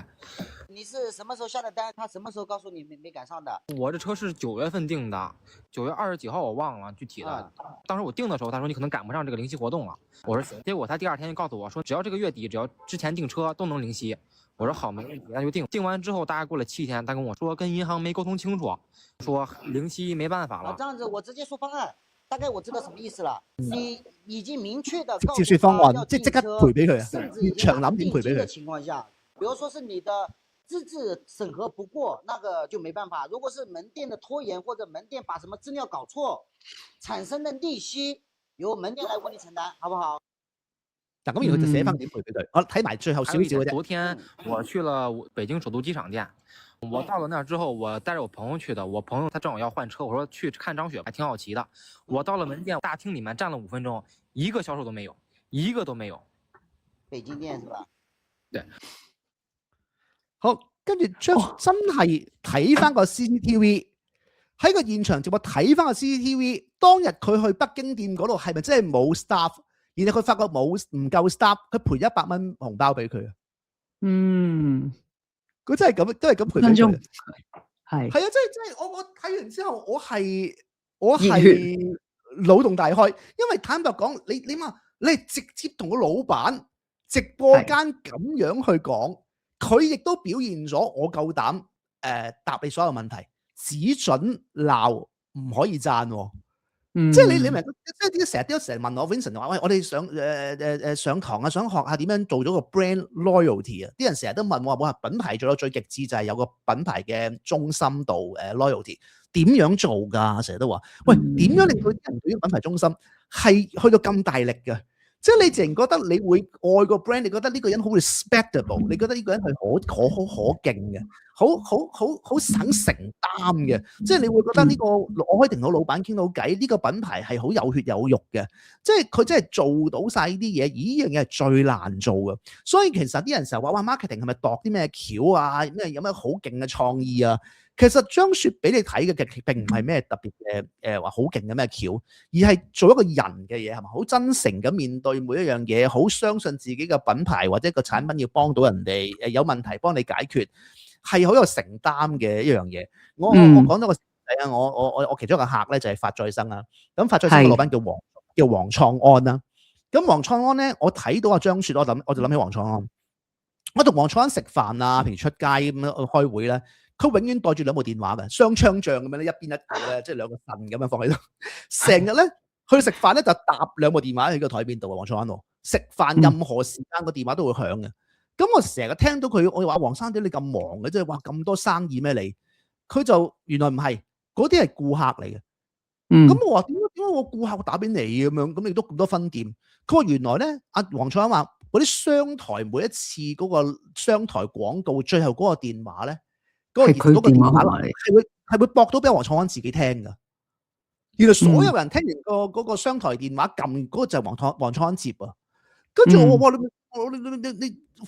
你是什么时候下的单？他什么时候告诉你没赶上的？我这车是9月份订的，9月20几号我忘了具体的。当时我订的时候，他说你可能赶不上这个零息活动了。我说行，结果他第2天就告诉我说，只要这个月底，只要之前订车都能零息。我说好，没问题，那就订。订完之后，大概过了7天，他跟我说跟银行没沟通清楚，说零息没办法了。这样子我直接说方案，大概我知道什么意思了。你已经明确的直接說方案，即刻賠俾佢啊！甚至越長諗點賠俾的佢？情況下，比如說是你的資質審核不過，那個就沒辦法。如果是門店的拖延或者門店把什麼資料搞錯，產生的利息由門店來為你承擔，好不好？嗱，咁然後就寫翻點賠俾佢。我睇埋最後少少嘅啫。昨天我去了北京首都機場店，我到了那之後，我帶着我朋友去的。我朋友他正好要換車，我說去看張雪還挺好騎的。我到了門店大廳裡面站了5分鐘，一個銷售都沒有，一個都沒有。北京店是吧？對。好，跟住將真係睇翻個 CCTV，喺個現場直播睇翻個 CCTV，當日佢去北京店嗰度係咪真係冇 staff？然後佢發覺唔夠 staff，佢賠100蚊紅包俾佢啊！佢真係咁，都係咁賠俾佢。係啊，即係我睇完之後，我係腦洞大開，因為坦白講，你話你係直接同個老闆直播間咁樣去講，佢亦都表現咗我夠膽答你所有問題，只準鬧唔可以讚喎。即係你明，即係啲成日問我 Vincent 話，喂，我哋上堂啊，想學下點樣做咗個 brand loyalty 啊！啲人成日都問我話，品牌做到最極致就係有個品牌嘅忠心度loyalty， 點樣做㗎？成日都話，喂，點樣令到啲人對於品牌忠心係去到咁大力嘅？即係你自然覺得你會愛個 brand， 你覺得呢個人好 respectable， 你覺得呢個人係可敬嘅，好肯承擔嘅，即係你會覺得呢個我可以同到老闆傾到偈，呢個品牌係好有血有肉嘅，即係佢真係做到晒呢啲嘢，而呢樣嘢係最難做嘅。所以其實啲人成日話哇 marketing 係咪度啲咩橋啊？有咩好勁嘅創意啊？其實張雪俾你睇嘅並唔係咩特別嘅話好勁嘅咩橋，而係做一個人嘅嘢係咪？好真誠咁面對每一樣嘢，好相信自己嘅品牌或者個產品要幫到人哋，有問題幫你解決，係好有承擔嘅一樣嘢。我講多個啊，我其中一個客咧就係發再生啊。咁發再生嘅老闆叫黃創安啦。咁黃創安咧，我睇到阿張雪，我就諗起黃創安。我同黃創安食飯啊，平時出街咁樣開會咧。佢永遠袋住2部電話嘅，雙槍將咁樣咧，一邊一個咧，即係2個腎咁樣放喺度。成日咧去食飯咧就搭2部電話喺個台邊度啊！黃創安喎，食飯任何時間個電話都會響嘅。咁我成日聽到佢，我話黃生點你咁忙嘅，即係話咁多生意咩你？佢就原來唔係，嗰啲係顧客嚟嘅。咁我話點解我顧客打俾你咁樣？咁你都咁多分店？佢話原來咧，阿黃創安話嗰啲商台每一次嗰個商台廣告最後嗰個電話咧。嗰個電話係會駁到俾黃創安自己聽㗎。原來所有人聽完嗰個商台電話撳嗰個就係黃創安接啊。跟住我話你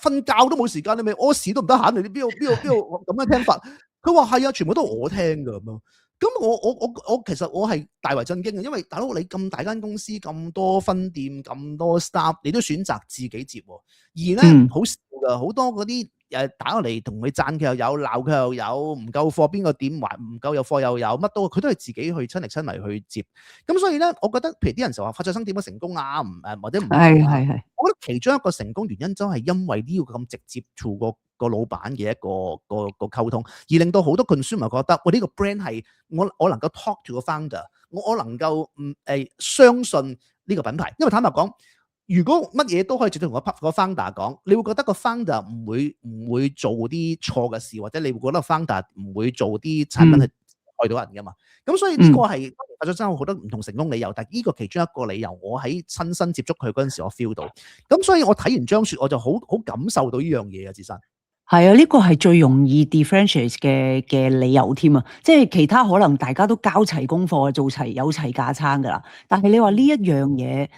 瞓覺都冇時間，你咪屙屎都唔得閒，你邊度咁樣聽法？佢話係啊，全部都係我聽㗎咁樣。咁我其實我係大為震驚嘅，因為大佬你咁大間公司咁多分店咁多 staff， 你都選擇自己接喎。而咧好少㗎，好多嗰啲。打過嚟同佢讚佢又有，鬧佢又有，唔夠貨邊個點還唔夠有貨又有，乜都佢都係自己去親力親為去接。咁所以咧，我覺得譬如啲人就話發再生點樣成功啊，或者唔係，我覺得其中一個成功原因真係因為呢個咁直接 to 個老闆嘅一個溝通，而令到好多 consumer 覺得，呢個 brand 係我能夠 talk to 個 founder， 我能夠相信呢個品牌，因為坦白講。如果乜嘢都可以直接同個 founder 講，你會覺得個 founder 唔會做啲錯嘅事，或者你會覺得個 founder 唔會做啲產品係害到人㗎嘛？咁所以呢個係發咗真好多唔同成功理由，但係呢個其中一個理由，我喺親身接觸佢嗰陣時，我 feel 到。咁所以我睇完張雪，我就好感受到呢樣嘢啊，自身。係啊，呢個係最容易 differentiate 嘅理由添啊！即係其他可能大家都交齊功課，做齊有齊架撐㗎啦。但係你話呢一樣嘢，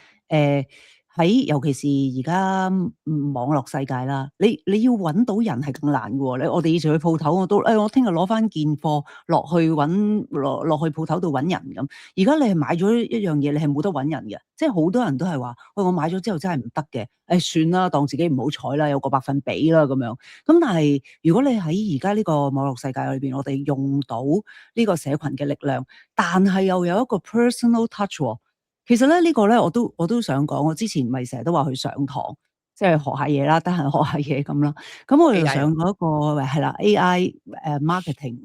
尤其是而家網絡世界啦，你要揾到人係更難嘅喎。我哋以前去鋪頭我都我聽日攞翻件貨落去落去鋪頭度揾人咁。而家你係買咗一樣嘢，你係冇得揾人嘅，即係好多人都係話：喂，我買咗之後真係唔得嘅，算啦，當自己唔好彩啦，有個百分比啦咁樣。咁但係如果你喺而家呢個網絡世界裏邊，我哋用到呢個社群嘅力量，但係又有一個 personal touch 喎。其實咧呢個咧我都想講，我之前咪成日都話去上堂，即係學下嘢啦，得閒學下嘢咁啦。咁我就 AI 上過一個係啦 AI marketing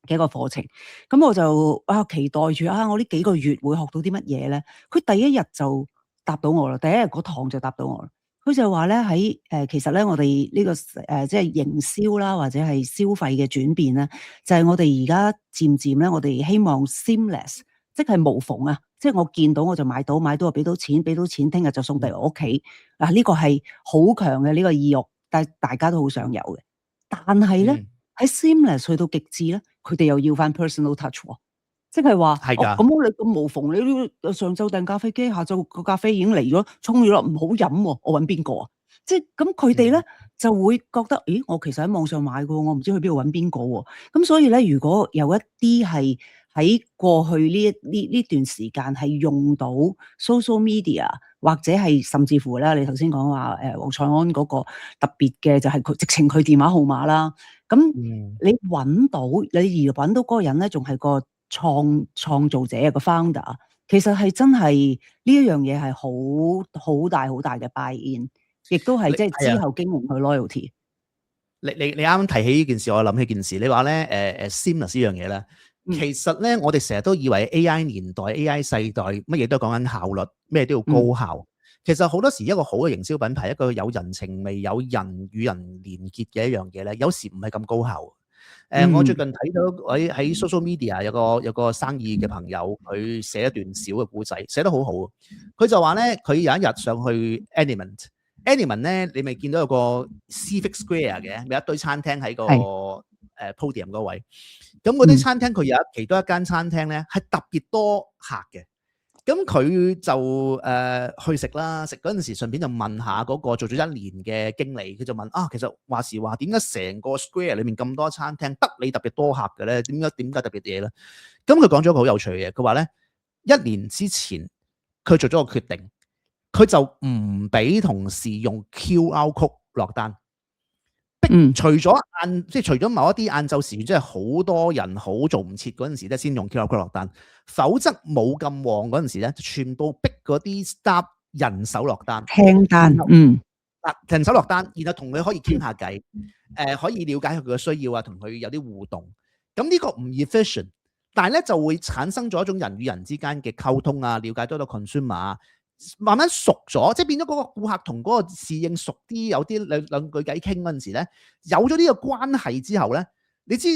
嘅一個課程。咁我就期待住我呢幾個月會學到啲乜嘢咧？佢第一日就答到我啦，第一日嗰堂就答到我啦。佢就話咧喺其實咧我哋呢個即係營銷啦，或者係消費嘅轉變咧，就係我哋而家漸漸咧，我哋希望 seamless。即係無縫啊！即係我見到我就買到就俾到錢，聽日就送嚟我屋企。呢個係好強嘅呢個意欲，但係大家都好想有嘅。但係咧喺 seamless 去到極致咧，佢哋又要翻 personal touch 喎。即係話，係㗎。咁我哋咁無縫，你上晝訂咖啡機，下晝個咖啡已經嚟咗，沖咗啦，唔好飲喎，我揾邊個啊？即係咁佢哋咧就會覺得，咦，我其實喺網上買嘅，我唔知去邊度揾邊個喎。咁所以咧，如果有一啲係喺過去呢段時間係用到 social media 或者係甚至乎咧，你頭先講話黃彩安嗰個特別嘅就係佢直情佢電話號碼啦。咁你揾到你而揾到嗰個人咧，仲係個創造者個 founder， 其實係真係呢一樣嘢係好大嘅 buy in， 亦都係即係之後經營佢 loyalty。你啱啱提起呢件事，我諗起件事。你話咧seamless 呢樣嘢咧，其實咧我哋成日都以為 AI 年代、AI 世代乜嘢都講緊效率，咩都要高效。其實好多時一個好嘅營銷品牌，一個有人情味、有人與人連結嘅一樣嘢咧，有時唔係咁高效。我最近睇到喺 social media 有個生意嘅朋友，佢寫一段小嘅故仔，寫得好好。佢就話咧，佢有一日上去 Element 咧，你咪見到有個 Civic Square 嘅，咪一堆餐廳喺個podium 嗰位。咁嗰啲餐廳佢有其中一間餐廳咧，係特別多客嘅。咁佢就去食啦，食嗰陣時順便就問下嗰個做咗1年嘅經理，佢就問其實話時話點解成個 Square 裏面咁多餐廳，得你特別多客嘅咧？點解特別嘢咧？咁佢講咗一個好有趣嘅嘢，佢話咧1年之前佢做咗個決定，佢就唔俾同事用 QR code 落單。除咗某一啲晏晝時段，即係好多人好做唔切嗰陣時咧，先用 QR code 落單，否則冇咁旺嗰陣時咧，就全部逼嗰啲 staff 人手落單，聽單，人手落單，然後同佢可以傾下偈，可以了解佢嘅需要啊，同佢有啲互動。咁呢個唔 efficient， 但係咧就會產生咗一種人與人之間嘅溝通啊，了解多啲 consumer。慢慢熟咗，即係變咗嗰個顧客同嗰個侍應熟啲，有啲兩句偈傾嗰陣時咧，有咗呢個關係之後咧，你知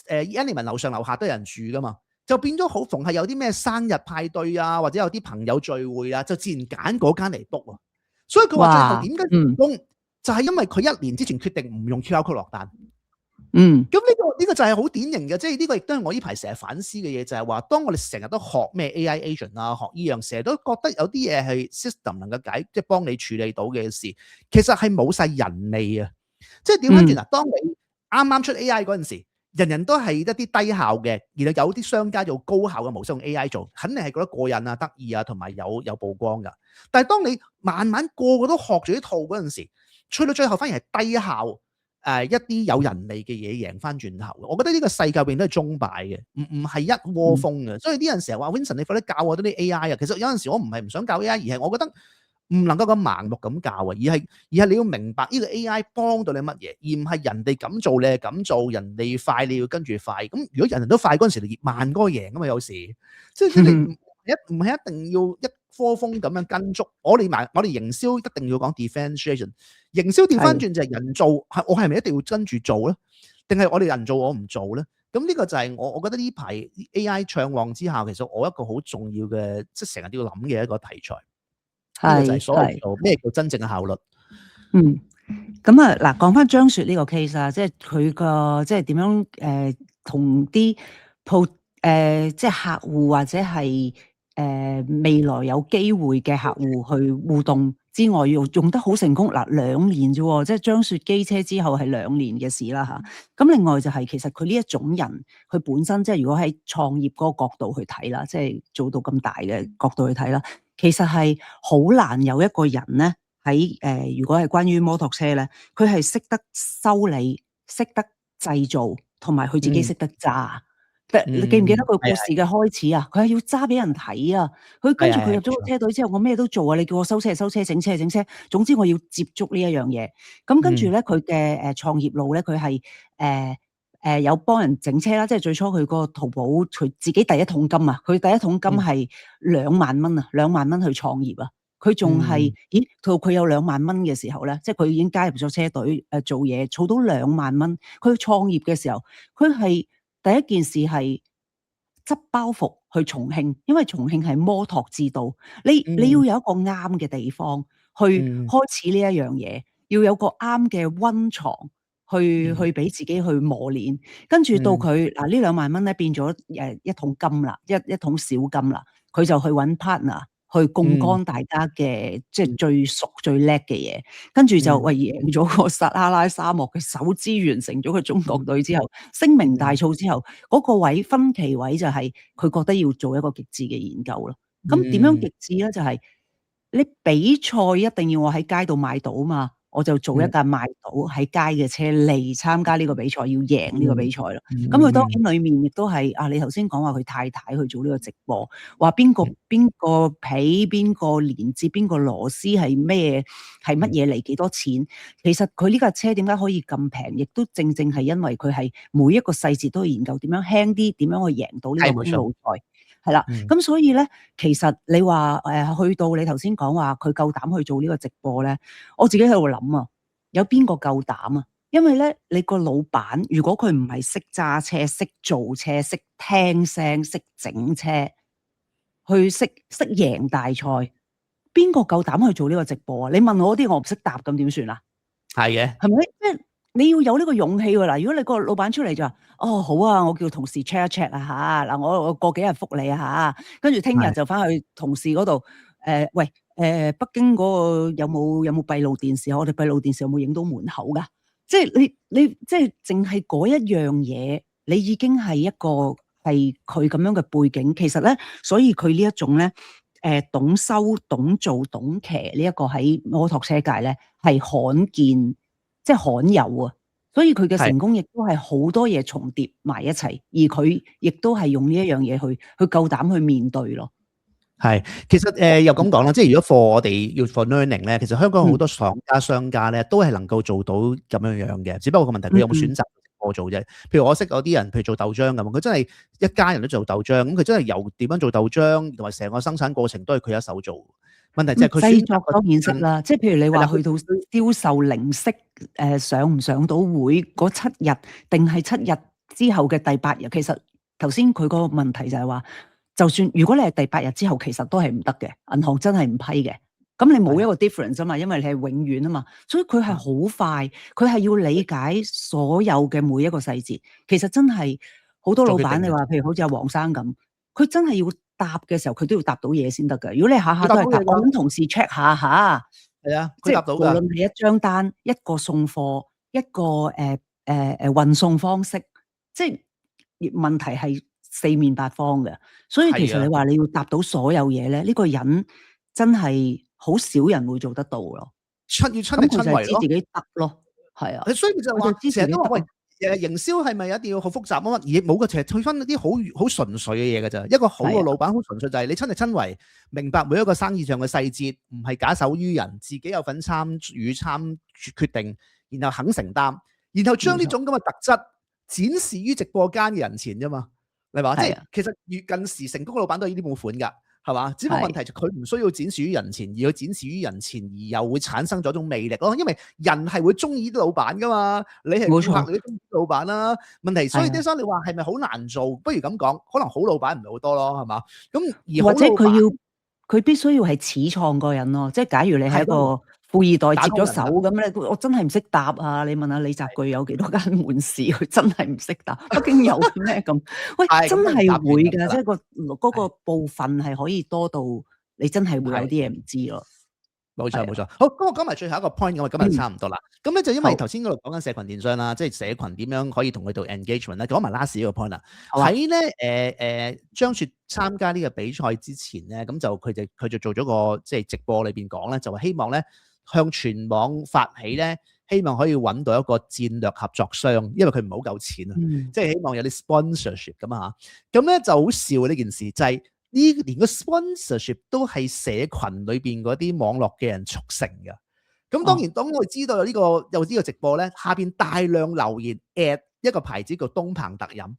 Element 樓上樓下都有人住噶嘛，就變咗好逢係有啲咩生日派對啊，或者有啲朋友聚會啊，就自然揀嗰間嚟 book 喎。所以佢話最後點解成功，就係因為佢1年之前決定唔用 QR code 落單。咁呢個就係好典型嘅，即係呢個亦都係我呢排成日反思嘅嘢，就係話當我哋成日都學咩 AI agent 啊，學呢樣，成日都覺得有啲嘢係 system 能夠即係幫你處理到嘅事，其實係冇晒人味啊！即係點樣嗱？當你啱啱出 AI 嗰陣時，人人都係一啲低效嘅，然後有啲商家用高效嘅模式用 AI 做，肯定係覺得過癮啊、得意啊，同埋有曝光㗎。但係當你慢慢個個都學住呢套嗰陣時，吹到最後反而係低效。一啲有人味嘅嘢贏翻轉頭，我覺得呢個世界入邊都係鐘擺嘅，唔係一窩蜂嘅。所以啲人成日話 Vincent，你快啲教我啲 AI 啊！其實有陣時我唔係唔想教 AI，而係我覺得唔能夠咁盲目咁教啊，而係你要明白呢個 AI 幫到你乜嘢，而唔係人哋咁做你係咁做，人哋快你要跟住快。咁如果人人都快嗰陣時，你慢嗰個贏啊嘛，有時即係你唔係一定要一科風咁樣跟足。我哋營銷一定要講 differentiation。營銷調翻轉就係人做，我係咪一定要跟住做咧？定係我哋人做我唔做咧？咁呢個就係我覺得呢排 AI 暢旺之下，其實我一個好重要嘅，即係成日都要諗嘅一個題材。呢個就係所謂做咩叫真正嘅效率。咁啊嗱，講翻張雪呢個 case 啊，即係佢個即係點樣同啲即係客戶或者係未來有機會嘅客戶去互動之外，用得好成功嗱，2年啫喎，即係張雪機車之後係2年嘅事啦嚇。咁另外就係其實佢呢一種人，佢本身即係如果喺創業嗰個角度去睇啦，即係做到咁大嘅角度去睇啦，其實係好難有一個人咧喺如果係關於摩托車咧，佢係識得修理、識得製造，同埋佢自己識得揸。你記唔記得佢故事嘅開始啊？佢係要揸俾人睇啊！佢跟住佢入咗個車隊之後，我咩都做啊！你叫我收車收車，整車整車，總之我要接觸呢一樣嘢。咁跟住咧，佢嘅創業路咧，佢係有幫人整車啦。即係最初佢個淘寶，佢自己第一桶金啊！佢第一桶金係2萬蚊啊，2萬蚊去創業啊！佢仲係，咦？到佢有2萬蚊嘅時候咧，即係佢已經加入咗車隊做嘢，儲到2萬蚊。佢創業嘅時候，佢係第一件事係執包袱去重慶，因為重慶係摩托之都，你要有一個啱嘅地方去開始呢一樣嘢，要有個啱嘅溫床去俾自己去磨練，跟住到佢嗱呢2萬蚊咧變咗一桶金啦，一桶小金啦，佢就去揾 partner。去槓桿大家嘅即係最熟最叻嘅嘢，跟住就贏咗個撒哈拉沙漠嘅首支完成咗個中國隊之後，聲名大噪之後，嗰個位分歧位就係佢覺得要做一個極致嘅研究咯。咁點樣極致咧？就係你比賽一定要我喺街度買到嘛，我就做一架賣到喺街嘅車嚟參加呢個比賽，要贏呢個比賽咯。咁佢當然裏面亦都係你頭先講話佢太太去做呢個直播，話邊個皮、邊個連接、邊個螺絲係乜嘢嚟幾多錢？其實佢呢架車點解可以咁平，亦都正係因為佢係每一個細節都研究點樣輕啲，點樣去贏到呢個公路賽。係啦，咁所以咧，其實你話去到你頭先講話佢夠膽去做呢個直播咧，我自己喺度諗啊，有邊個夠膽啊？因為咧，你個老闆如果佢唔係識揸車、識做車、識聽聲、識整車，去識贏大賽，邊個夠膽去做呢個直播啊？你問我啲我唔識答，咁點算啊？係嘅，係咪？即係你要有呢個勇氣喎。嗱，如果你個老闆出嚟就話，哦好啊，我叫同事 check 一 check 啊嚇，嗱我過幾日覆你啊嚇，跟住聽日就翻去同事嗰度，喂北京嗰個有冇閉路電視啊？我哋閉路電視有冇影到門口㗎？即係你即係淨係嗰一樣嘢，你已經係一個係佢咁樣嘅背景。其實咧，所以佢呢一種咧，懂收、懂做、懂騎呢一個喺摩托車界咧係罕見。即係罕有啊，所以佢嘅成功亦都係好多嘢重疊埋一齊，而佢亦都係用呢一樣嘢去夠膽去面對咯。係，其實又咁講啦，即係如果 for 我哋要 for learning 咧，其實香港好多商家咧都係能夠做到咁樣樣嘅，只不過個問題佢有冇選擇我做啫。譬如我識有啲人，譬如做豆漿咁，佢真係一家人都做豆漿，咁佢真係由點樣做豆漿同埋成個生產過程都係佢一手做。問題就係佢製作當然識啦，即係譬如你話去到銷售零息，上唔上到會嗰7日，定係7日之後嘅第8日，其實頭先佢個問題就係話，就算如果你係第8日之後，其實都係唔得嘅，銀行真係唔批嘅。咁你冇一個 difference 啊嘛，因為你係永遠啊嘛，所以佢係好快，佢係要理解所有嘅每一個細節。其實真係好多老闆，你話譬如好似阿黃生咁，佢真係要答嘅時候，佢都要答到嘢先得㗎。如果你下下都係答，我揾同事 check 下嚇，係啊，佢答到㗎。無論係一張單、一個送貨、一個運送方式，即係問題係四面八方嘅。所以其實你話你要答到所有嘢咧，呢個人真係好少人會做得到咯。要親力親為知自己得咯，係啊。所以就話成日都話喂。營銷係咪一定要好複雜啊？而冇嘅，其實退翻一啲好純粹嘅嘢㗎咋。一個好嘅老闆好純粹就係你親力親為，明白每一個生意上嘅細節，唔係假手於人，自己有份參與決定，然後肯承擔，然後將呢種咁嘅特質展示於直播間嘅人前啫嘛。你話即係其實越近時成功嘅老闆都係呢啲冇款㗎。係嘛？只不過問題就佢唔需要展示於人前，而佢展示於人前，而又會產生咗一種魅力咯。因為人係會中意啲老闆噶嘛，你係顧客，你都中意老闆啦。問題所以啲生你話係咪好難做？不如咁講，可能好老闆唔係好多咯，係嘛？咁而或者佢必須要係始創個人咯。即係假如你係一個富二代接咗打工人啊手咁咧，我真係唔識答啊！你問下李澤钜有幾多間門市，佢真係唔識答。北京有咩咁？喂，真係咁係答完會㗎，就得啦即係嗰個部分係可以多到你真係會有啲嘢唔知咯。係啊冇錯冇錯，好，咁我講埋最後一個 point，咁我今日差唔多啦。咁咧就因為好頭先嗰度講緊社群電商啦，即係社群點樣可以同佢做 engagement 咧，講埋 last 呢個 point 啦。好啊喺咧張雪參加呢個比賽之前咧，咁就佢就做咗個即係直播裏邊講咧，就話希望咧向全網發起咧，希望可以揾到一個戰略合作商，因為佢唔係好夠錢啊，即係希望有啲 sponsorship 咁啊嚇。咁咧就好笑呢件事，就係連個 sponsorship 都係社群裏邊嗰啲網絡嘅人促成嘅。咁當然，當我哋知道有呢個直播咧，下邊大量留言 at 一個牌子叫東鵬特飲。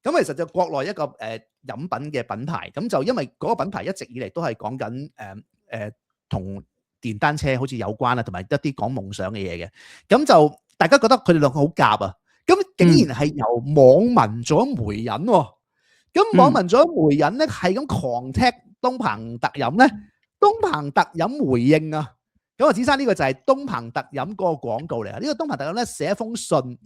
咁其實就國內一個飲品嘅品牌，咁就因為嗰個品牌一直以嚟都係講緊同電單車好似有關啊，同埋一啲講夢想嘅嘢嘅。咁就大家覺得佢哋兩個好夾啊，咁竟然係由網民做咗媒人喎。咁網民做咗媒人咧，係咁狂踢東鵬特飲咧，東鵬特飲回應啊！咁啊，子珊呢個就係東鵬特飲嗰個廣告嚟啊！呢個東鵬特飲咧寫一封信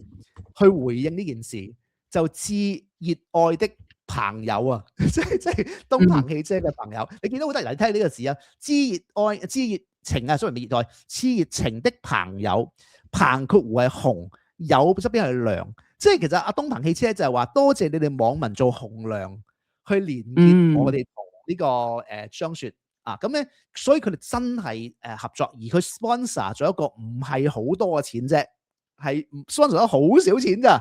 去回應呢件事，就致熱愛的朋友啊，即係東鵬汽車嘅朋友。你見到好多人睇呢個字啊，致熱愛、致熱情啊，雖然未熱愛，熾熱情的朋友，鵬括弧係紅，有側邊係梁。即係其實阿東鵬汽車就係話多謝你哋網民做紅娘，去連結我哋同呢個張雪啊，咁咧，所以佢哋真係合作，而佢 sponsor 咗一個唔係好多嘅錢啫，係 sponsor 咗好少錢咋。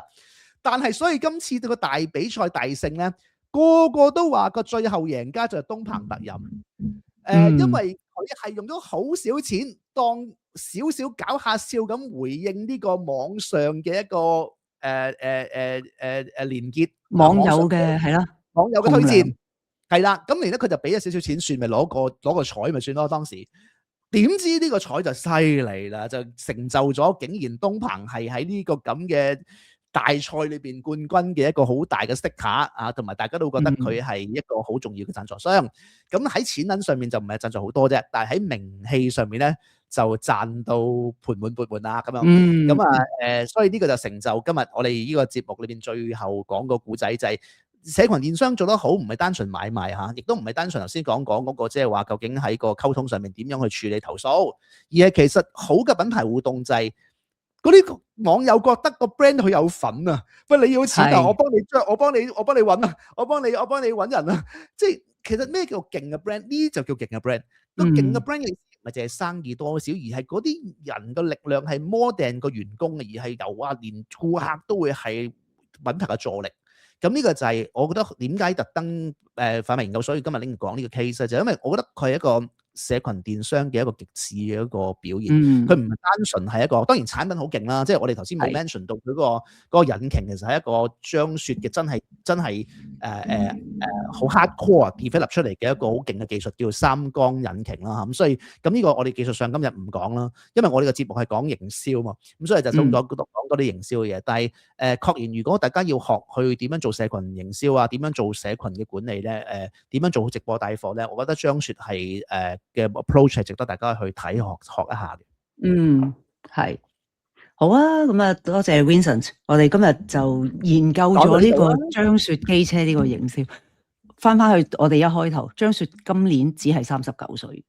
但係所以今次個大比賽大勝咧，個個都話個最後贏家就係東鵬特飲。因為佢係用咗好少錢，當少少搞下笑咁回應呢個網上嘅一個連結網友嘅係啦，網友嘅推薦係啦，咁然咧佢就俾咗少少錢算，咪攞個彩咪算咯。當時點知呢個彩就犀利啦，就成就咗竟然東鵬係喺呢個咁嘅大賽裏邊冠軍嘅一個好大嘅 sticker 啊，同埋大家都覺得佢係一個好重要嘅贊助商。咁喺錢銀上面就唔係贊助好多啫，但係喺名氣上面咧就賺到盆滿缽滿啦咁樣。咁啊所以呢個就成就今日我哋呢個節目裏邊最後講個故仔，就係社群電商做得好，唔係單純買賣嚇，亦都唔係單純頭先講嗰個即係話究竟喺個溝通上面點樣去處理投訴，而係其實好嘅品牌互動就係嗰啲網友覺得個 brand 佢有份啊，喂你要錢啊，我幫你揾啊，我幫你揾人啊，即係其實咩叫勁嘅 brand？ 呢就叫勁嘅 brand。個勁嘅 brand 唔係淨係生意多少，而係嗰啲人嘅力量係 more than 個員工嘅，而係由連顧客都會係品牌嘅助力。咁呢個就係我覺得點解特登反問研究，所以今日拎講呢個 case 就係因為我覺得佢係一個社群電商嘅一個極致嘅一個表現，佢唔係單純係一個，當然產品好勁啦，即係我哋頭先冇 mention 到佢嗰個引擎其實係一個張雪嘅真係好 hardcore develop 出嚟嘅一個好勁嘅技術，叫做三缸引擎啦。咁所以咁呢個我哋技術上今日唔講啦，因為我哋個節目係講營銷嘛，咁所以就講多啲營銷嘅嘢。但係確然如果大家要學去點樣做社群營銷啊，點樣做社群嘅管理咧，點樣做好直播帶貨咧，我覺得張雪係嘅 approach 係值得大家去睇學一下嘅。係好啊，咁啊多謝 Vincent， 我哋今日就研究咗呢個張雪機車呢個營銷。翻去我哋一開頭，張雪今年只係39歲，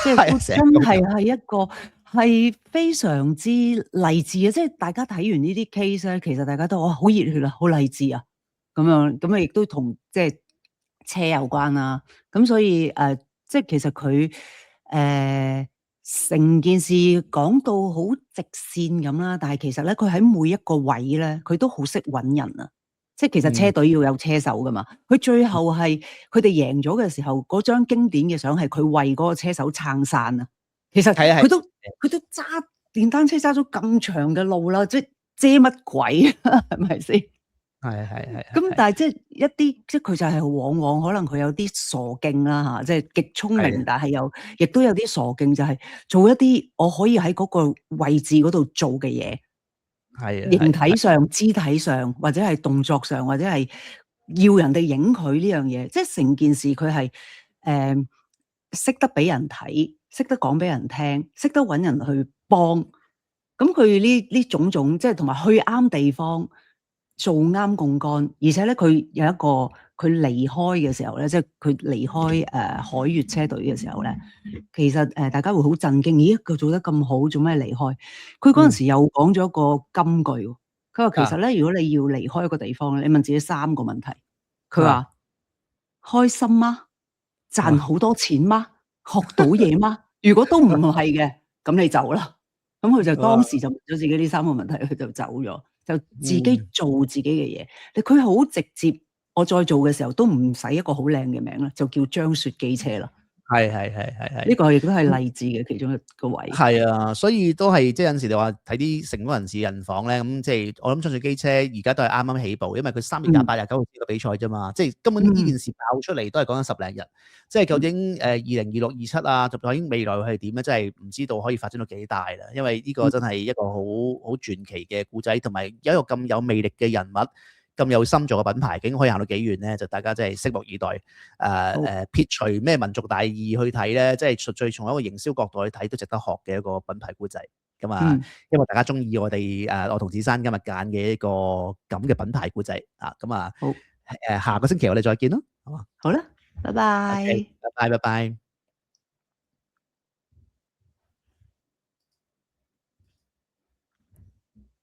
即係真係一個係非常之勵志嘅。即係大家睇完呢啲 case 咧，其實大家都好熱血啊，好勵志啊，咁啊亦都同即係車有關啦。咁所以即係其實佢成件事講到好直線咁啦，但係其實咧佢喺每一個位咧，佢都好識揾人啊。即係其實車隊要有車手噶嘛，佢最後係佢哋贏咗嘅時候，嗰張經典嘅相係佢為嗰個車手撐傘啊。其實佢都揸電單車揸咗咁長嘅路啦，即係遮乜鬼啊？係咪先？係。咁但係即係一啲，即係佢就係往往可能佢有啲傻勁啦嚇，即係極聰明，但係亦都有啲傻勁，就係做一啲我可以喺嗰個位置嗰度做嘅嘢。形體上、肢體上，或者係動作上，或者係要人哋影佢呢樣嘢，即係成件事佢係識得俾人睇，識得講俾人聽，識得揾人去幫。咁佢呢種種即係同埋去啱地方，做啱槓桿，而且咧佢有一個佢離開嘅時候咧，即係佢離開海悅車隊嘅時候咧，其實大家會好震驚，咦佢做得咁好，做咩離開？佢嗰陣時又講咗一個金句喎，佢話其實咧，如果你要離開一個地方咧，你問自己3個問題，佢話開心嗎？賺好多錢嗎？學到嘢嗎？如果都唔係嘅，咁你走啦。咁佢就當時就問咗自己呢3個問題，佢就走咗，就自己做自己嘅嘢。佢好直接，我再做嘅時候都唔使一個好靚嘅名啦，就叫張雪機車啦。係，呢個亦都係勵志嘅其中一個位。係啊，所以都係即係有陣時你話睇啲成功人士人訪咧，咁即係我諗張雪機車而家都係啱啱起步，因為佢3月28、29號個比賽啫嘛，即係根本呢件事爆出嚟都係講緊10零日，即係究竟2026、27啊，究竟未來係點咧？真係唔知道可以發展到幾大啦，因為呢個真係一個好傳奇嘅故仔，同埋有一個咁有魅力嘅人物。咁有心做嘅品牌，究竟可以行到幾遠咧？就大家真係拭目以待。撇除咩民族大義去睇咧，即係純粹從一個營銷角度去睇，都值得學嘅一個品牌故仔。咁啊，因為大家中意我哋我同子珊今日揀嘅一個咁嘅品牌故仔啊，咁啊，下個星期我哋再見咯，好嘛？好啦，拜拜。拜拜。